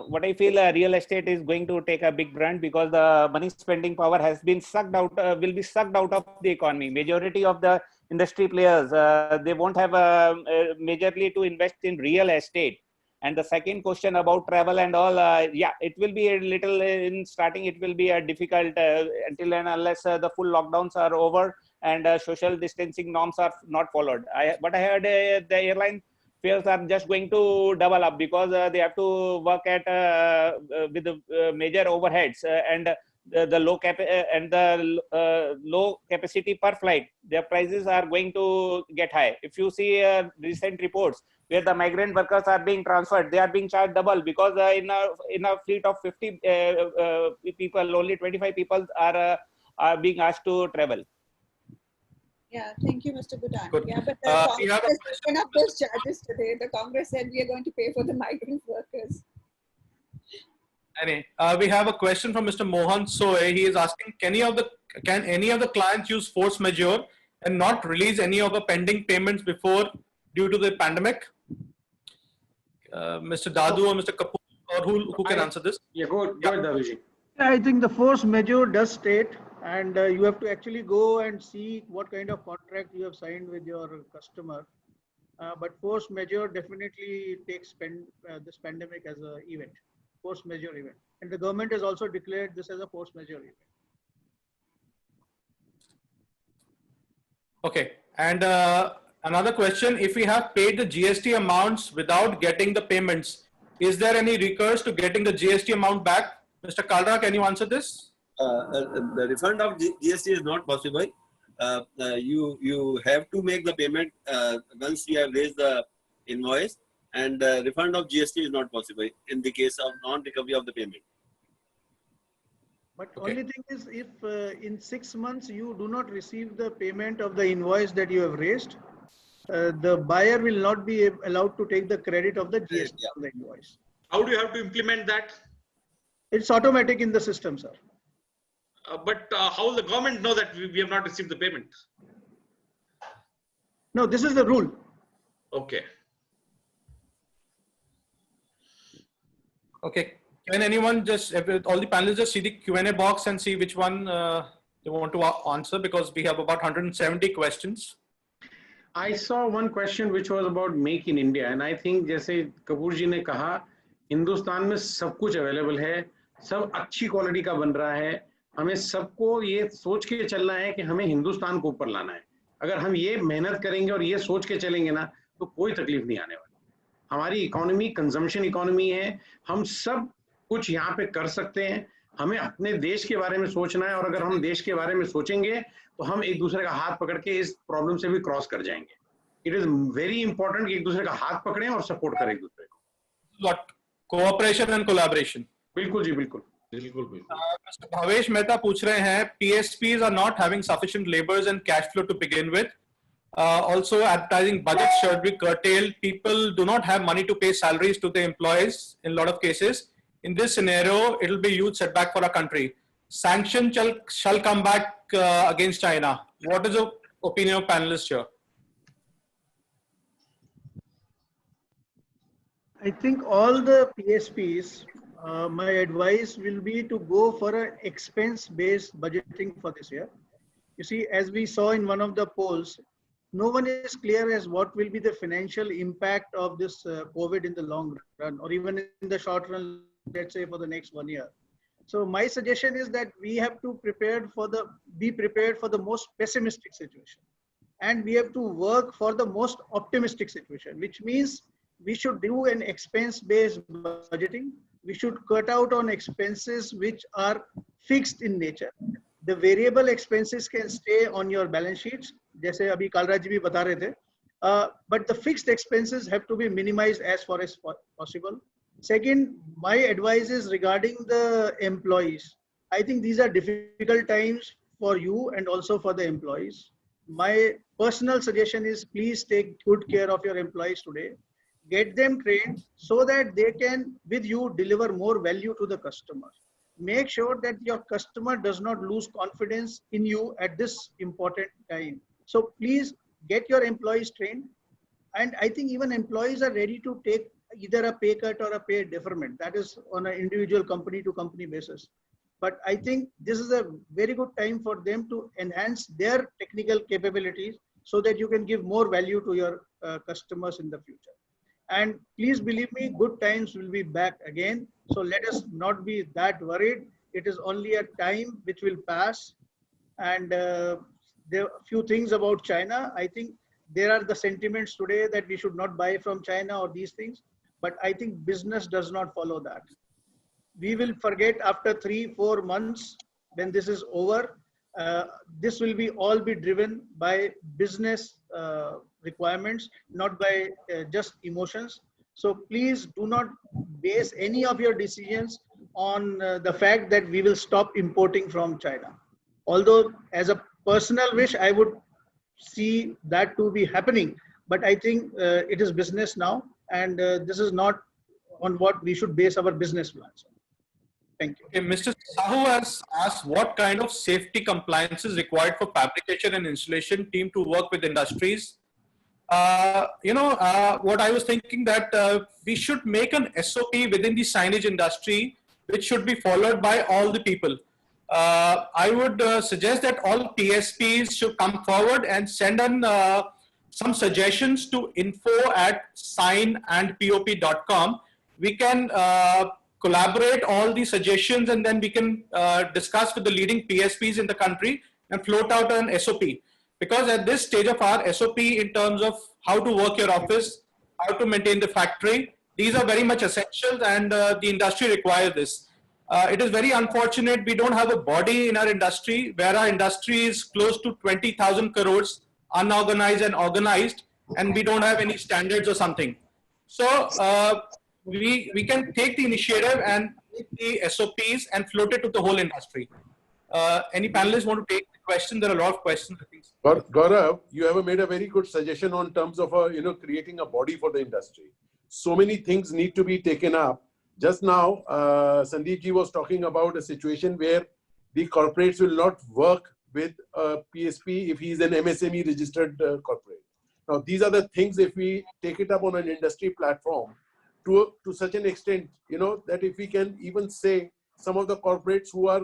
what I feel real estate is going to take a big brunt because the money spending power has been sucked out, will be sucked out of the economy. Majority of the industry players, they won't have majorly to invest in real estate. And the second question about travel and all, yeah, it will be a little in starting, it will be difficult until and unless the full lockdowns are over and social distancing norms are not followed. But I heard the airline fares are just going to double up because they have to work at with the major overheads and the low capacity per flight. Their prices are going to get high. If you see recent reports where the migrant workers are being transferred, they are being charged double because in a fleet of 50 people, only 25 people are being asked to travel. Yeah, thank you, Mr. Bhutan. Good. Yeah, but the Congress has taken up those charges today. The Congress said we are going to pay for the migrant workers. Anyway, we have a question from Mr. Mohan Soy. He is asking, can any of the clients use force majeure and not release any of the pending payments before due to the pandemic? Mr. Dadu or Mr. Kapoor, or who can answer this? Yeah, go ahead, Daduji. I think the force majeure does state, and you have to actually go and see what kind of contract you have signed with your customer. But force majeure definitely takes this pandemic as an event, force majeure event. And the government has also declared this as a force majeure event. Okay. And another question, if we have paid the GST amounts without getting the payments, is there any recourse to getting the GST amount back? Mr. Kalra, can you answer this? The refund of GST is not possible. You have to make the payment once you have raised the invoice, and refund of GST is not possible in the case of non-recovery of the payment. But only thing is, if in 6 months you do not receive the payment of the invoice that you have raised, the buyer will not be allowed to take the credit of the GST on the invoice. How do you have to implement that? It's automatic in the system, sir. But how will the government know that we have not received the payment? No, this is the rule. Okay. Okay. Can anyone just, all the panelists just see the Q&A box and see which one they want to answer, because we have about 170 questions. I saw one question which was about Make in India, and I think जैसे कपूर जी ने कहा, हिंदुस्तान में सब कुछ available है, सब अच्छी quality का बन रहा है. हमें सबको ये सोच के चलना है कि हमें हिंदुस्तान को ऊपर लाना है. अगर हम ये मेहनत करेंगे और ये सोच के चलेंगे ना, तो कोई तकलीफ नहीं आने वाली. हमारी इकोनॉमी कंजम्पशन इकोनॉमी है, हम सब कुछ यहाँ पे कर सकते हैं. हमें अपने देश के बारे में सोचना है, और अगर हम देश के बारे में सोचेंगे तो हम एक दूसरे का हाथ पकड़ के इस प्रॉब्लम से भी क्रॉस कर जाएंगे. इट इज वेरी इंपॉर्टेंट कि एक दूसरे का हाथ पकड़ें और सपोर्ट करें एक दूसरे को. Cooperation and collaboration. बिल्कुल जी, बिल्कुल. Mr. Bhavesh Mehta पूछ रहे हैं, PSPs are not having sufficient laborers and cash flow to begin with. Also, advertising budgets should be curtailed. People do not have money to pay salaries to the employees in a lot of cases. In this scenario, it will be a huge setback for our country. Sanctions shall come back against China. What is the opinion of panelists here? I think all the PSPs, my advice will be to go for an expense-based budgeting for this year. You see, as we saw in one of the polls, no one is clear as what will be the financial impact of this COVID in the long run, or even in the short run, let's say for the next 1 year. So my suggestion is that we have to be prepared for the most pessimistic situation, and we have to work for the most optimistic situation, which means we should do an expense-based budgeting. We should cut out on expenses which are fixed in nature. The variable expenses can stay on your balance sheets, जैसे अभी कालराज जी भी बता रहे थे. But the fixed expenses have to be minimized as far as possible. Second, my advice is regarding the employees. I think these are difficult times for you and also for the employees. My personal suggestion is please take good care of your employees today. Get them trained so that they can, with you, deliver more value to the customer. Make sure that your customer does not lose confidence in you at this important time. So please get your employees trained. And I think even employees are ready to take either a pay cut or a pay deferment. That is on an individual company to company basis. But I think this is a very good time for them to enhance their technical capabilities so that you can give more value to your customers in the future. And please believe me, good times will be back again. So let us not be that worried. It is only a time which will pass. And there are a few things about China. I think there are the sentiments today that we should not buy from China or these things. But I think business does not follow that. We will forget after 3-4 months when this is over. This will be all be driven by business requirements, not by just emotions. So please do not base any of your decisions on the fact that we will stop importing from China. Although as a personal wish, I would see that to be happening. But I think it is business now, and this is not on what we should base our business plans on. Thank you. Okay, Mr. Sahu has asked what kind of safety compliances required for fabrication and installation team to work with industries. What I was thinking that we should make an SOP within the signage industry, which should be followed by all the people. I would suggest that all PSPs should come forward and send in some suggestions to info@signandpop.com. We can collaborate all the suggestions, and then we can discuss with the leading PSPs in the country and float out an SOP. Because at this stage of our SOP, in terms of how to work your office, how to maintain the factory, these are very much essential, and the industry requires this. It is very unfortunate we don't have a body in our industry, where our industry is close to 20,000 crores, unorganized and organized, and we don't have any standards or something. So we can take the initiative and make the SOPs and float it to the whole industry. Any panelists want to take the question? There are a lot of questions, I think. Gaurav, you have made a very good suggestion on terms of creating a body for the industry. So many things need to be taken up. Just now, Sandeep ji was talking about a situation where the corporates will not work with a PSP if he is an MSME registered corporate. Now, these are the things, if we take it up on an industry platform to such an extent, that if we can even say some of the corporates who are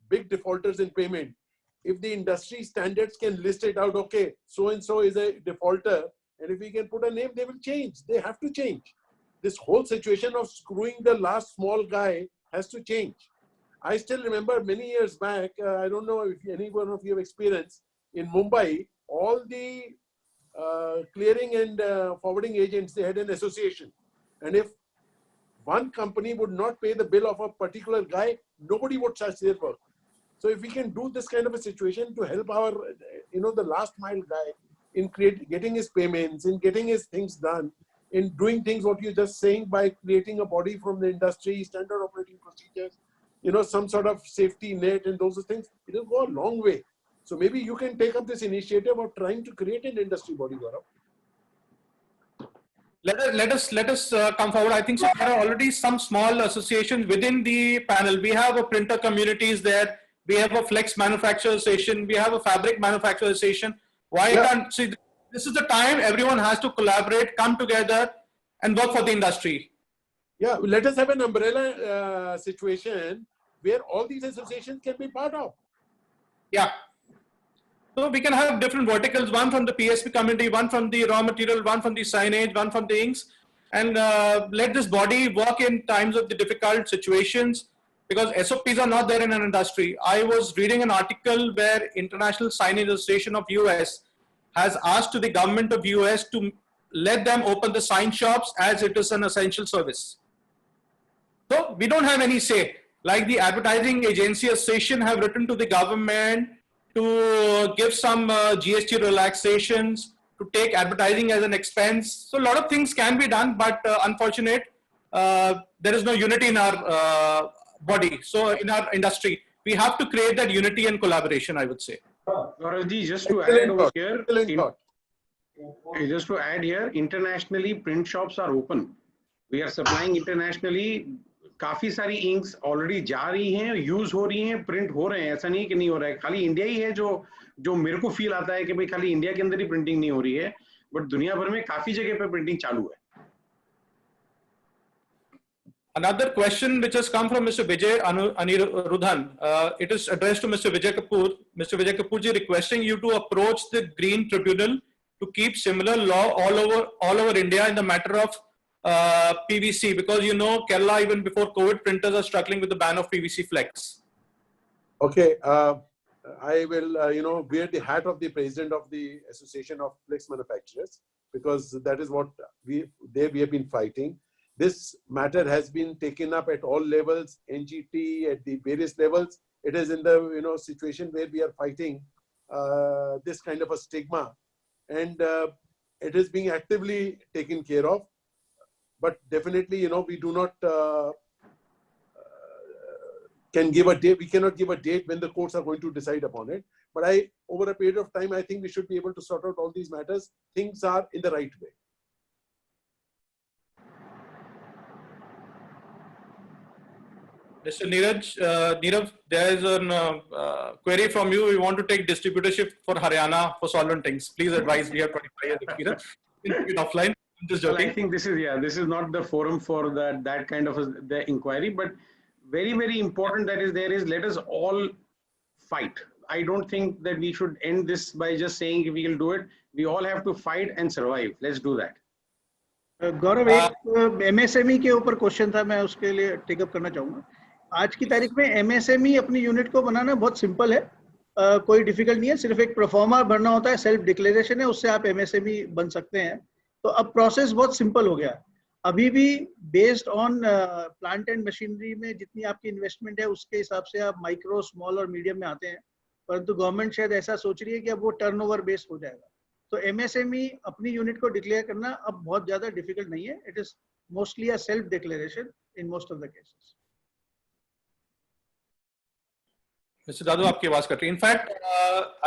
big defaulters in payment, if the industry standards can list it out, okay, so-and-so is a defaulter, and if we can put a name, they will change. They have to change. This whole situation of screwing the last small guy has to change. I still remember many years back, I don't know if any one of you have experienced, in Mumbai, all the clearing and forwarding agents, they had an association. And if one company would not pay the bill of a particular guy, nobody would touch their work. So if we can do this kind of a situation to help our, the last mile guy in getting his payments, in getting his things done, in doing things what you're just saying by creating a body from the industry, standard operating procedures, some sort of safety net and those things, it will go a long way. So maybe you can take up this initiative of trying to create an industry body, Gaurav. Let us come forward. I think so there are already some small associations within the panel. We have a printer communities there. We have a flex manufacturer association. We have a fabric manufacturer association. Why can't see? This is the time everyone has to collaborate, come together, and work for the industry. Yeah, let us have an umbrella situation where all these associations can be part of. Yeah. So we can have different verticals, one from the PSP community, one from the raw material, one from the signage, one from the inks, and let this body work in times of the difficult situations, because SOPs are not there in an industry. I was reading an article where International Signage Association of US has asked to the government of US to let them open the sign shops as it is an essential service. So we don't have any say. Like the Advertising Agency Association have written to the government to give some GST relaxations, to take advertising as an expense. So a lot of things can be done, but unfortunate, there is no unity in our body. So in our industry, we have to create that unity and collaboration, I would say. Gaurav, just to add over here, just to add here, internationally print shops are open. We are supplying internationally. काफी सारी inks already जा रही हैं, use हो रही हैं, print हो रहे हैं. ऐसा नहीं कि नहीं हो रहा है. खाली इंडिया ही है जो मेरे को फील आता है कि भाई खाली इंडिया के अंदर ही प्रिंटिंग नहीं हो रही है, बट दुनिया भर में काफी जगह पे प्रिंटिंग चालू है. Another question which has come from Mr. Vijay Anirudhan, it is addressed to Mr. Vijay Kapoor. Mr. Vijay Kapoor ji requesting you to approach the Green Tribunal to keep similar law all over India in the matter of PVC, because you know Kerala even before COVID printers are struggling with the ban of PVC flex. Okay, I will wear the hat of the president of the Association of Flex Manufacturers, because that is what we have been fighting. This matter has been taken up at all levels, NGT at the various levels. It is in the situation where we are fighting this kind of a stigma, and it is being actively taken care of. But definitely, we do not can give a date. We cannot give a date when the courts are going to decide upon it. But over a period of time, I think we should be able to sort out all these matters. Things are in the right way. Mr. Neeraj, there is a query from you. We want to take distributorship for Haryana for solvent inks. Please advise. We have 25 years experience. Offline. Well, I think this is not the forum for that kind of the inquiry, but very, very important that is there is let us all fight. I don't think that we should end this by just saying we will do it. We all have to fight and survive. Let's do that. गौरव, एक MSME के ऊपर question था, मैं उसके लिए take up करना चाहूंगा. आज की तारीख में MSME अपनी यूनिट को बनाना बहुत सिंपल है, कोई डिफिकल्ट नहीं है. सिर्फ एक प्रोफॉर्मा भरना होता है, सेल्फ डिक्लेरेशन है, उससे आप MSME बन सकते हैं. तो अब प्रोसेस बहुत सिंपल हो गया. अभी भी based on plant and machinery में जितनी आपकी इन्वेस्टमेंट है उसके हिसाब से आप माइक्रो, स्मॉल और मीडियम में आते हैं, परंतु गवर्नमेंट शायद ऐसा सोच रही है कि अब वो टर्नओवर बेस्ड हो जाएगा. तो MSME अपनी यूनिट को डिक्लेयर करना अब बहुत ज्यादा डिफिकल्ट नहीं है. It is mostly a self declaration in most of the cases. Mister Dadu, आपकी आवाज कट रही है. इनफैक्ट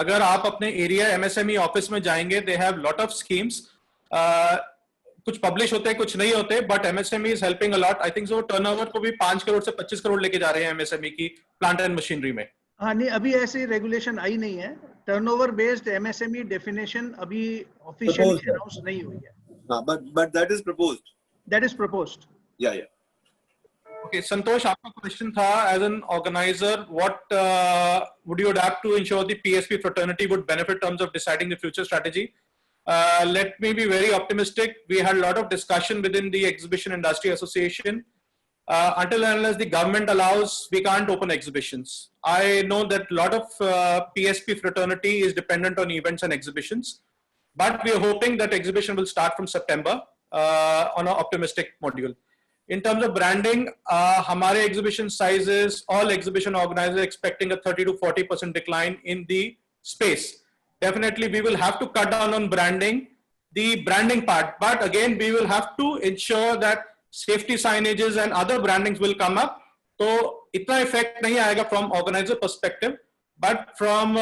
अगर आप अपने एरिया MSME ऑफिस में जाएंगे, they have lot of schemes. कुछ पब्लिश होते हैं, कुछ नहीं होते, but MSME is helping a lot. I think so turnover को भी 5 करोड़ से 25 करोड़ लेके जा रहे हैं MSME की प्लांट एंड मशीनरी में. हाँ, नहीं, अभी ऐसी रेगुलेशन आई नहीं है. टर्नओवर बेस्ड MSME डेफिनेशन अभी ऑफिशियली अनाउंस नहीं हुई है. हाँ, but that is proposed. That is proposed. Yeah. Okay, Santosh, आपका क्वेश्चन था, as an organizer, what would you adapt to ensure the PSP fraternity would benefit in terms of deciding the future strategy? Let me be very optimistic. We had a lot of discussion within the Exhibition Industry Association. Until and unless the government allows, we can't open exhibitions. I know that a lot of PSP fraternity is dependent on events and exhibitions, but we are hoping that exhibition will start from September on an optimistic module. In terms of branding, hamare exhibition sizes, all exhibition organizers expecting a 30 to 40% decline in the space. Definitely, we will have to cut down on branding, the branding part, but again, we will have to ensure that safety signages and other brandings will come up. So, itna effect nahi aayega from organizer perspective, but from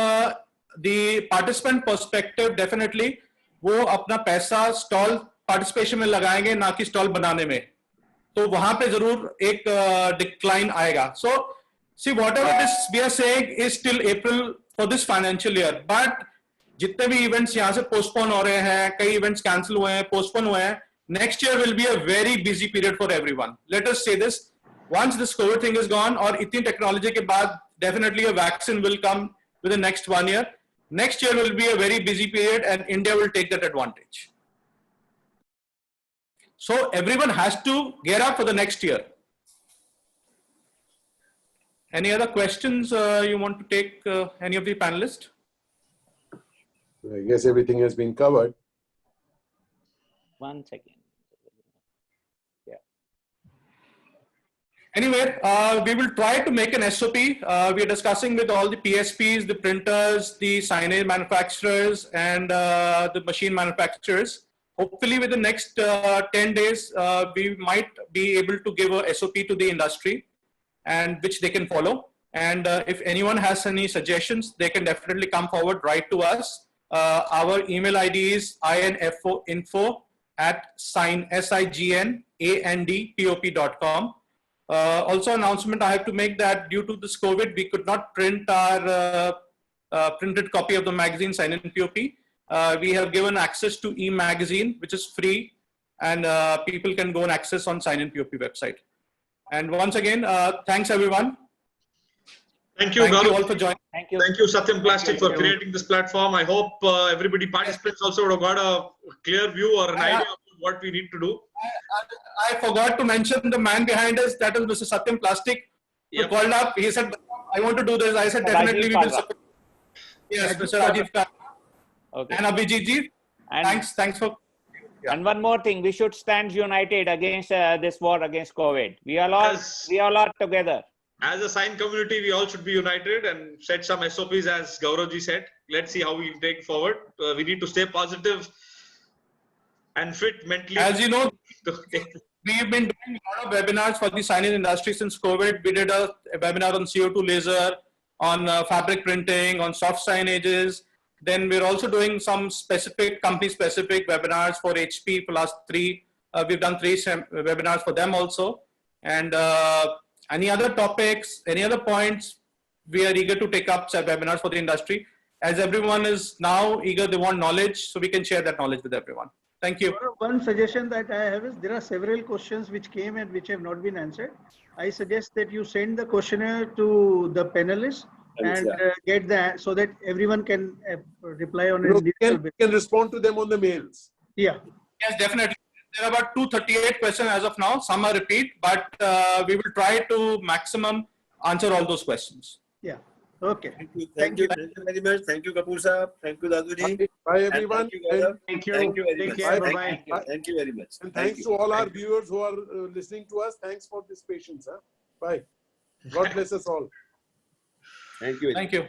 the participant perspective, definitely, वो अपना पैसा stall participation में लगाएंगे, ना कि stall बनाने में. तो वहां पे जरूर एक decline आएगा. So, see, whatever this we are saying is till April for this financial year, but जितने भी events यहाँ से postpone हो रहे हैं, कई events cancel हुए हैं, postpone हुए हैं, next year will be a very busy period for everyone. Let us say this, once this COVID thing is gone or itni technology ke baad, definitely a vaccine will come within the next 1 year. Next year will be a very busy period and India will take that advantage. So everyone has to gear up for the next year. Any other questions you want to take, any of the panelists? I guess everything has been covered. 1 second. Anyway, we will try to make an SOP. We are discussing with all the PSPs, the printers, the signage manufacturers, and the machine manufacturers. Hopefully, within the next 10 days, we might be able to give a SOP to the industry, and which they can follow. And if anyone has any suggestions, they can definitely come forward, write to us. Our email ID is info@signandpop.com. Also, announcement I have to make that due to this COVID, we could not print our printed copy of the magazine Sign In POP. We have given access to e-magazine, which is free, and people can go and access on Sign In POP website. And once again, thanks everyone. Thank you, Thank you Gaurav. all for joining. Thank you. Thank you, Satyam Plastic, for creating this platform. I hope everybody participants also would have got a clear view or an idea of what we need to do. I forgot to mention the man behind us, that is Mr. Satyam Plastic, who Yep. called up. He said, I want to do this. I said, definitely we will support. Yes, Mr. Rajiv Kalra. Okay. And Abhijit ji, And, thanks for. and one more thing, we should stand united against this war against COVID. We are all Yes. together. As a sign community, we all should be united and set some SOPs, as Gauravji said. Let's see how we take forward. We need to stay positive and fit mentally. As you know, we've been doing a lot of webinars for the signage industry since COVID. We did a webinar on CO2 laser, on fabric printing, on soft signages. Then we're also doing some specific company-specific webinars for HP plus 3. We've done 3 webinars for them also. And any other topics, any other points, we are eager to take up webinars for the industry. As everyone is now eager, they want knowledge, so we can share that knowledge with everyone. Thank you. One suggestion that I have is there are several questions which came and which have not been answered. I suggest that you send the questionnaire to the panelists and get that so that everyone can reply on You a digital basis. can respond to them on the mails. Yeah. Yes, definitely. There are about 238 questions as of now. Some are repeat, but we will try to maximum answer all those questions. Yeah. Okay. Thank you very much. Thank you, Kapoor Sahab. Thank you, Daduji. Bye, everyone. Thank you, Gaurav. Thank you. Thank you very Take much. care. Bye. Bye-bye. Thank you very much. And Thank thanks you. to all our Thank you. viewers who are listening to us. Thanks for this patience. Bye. God bless us all. Thank you. Thank you.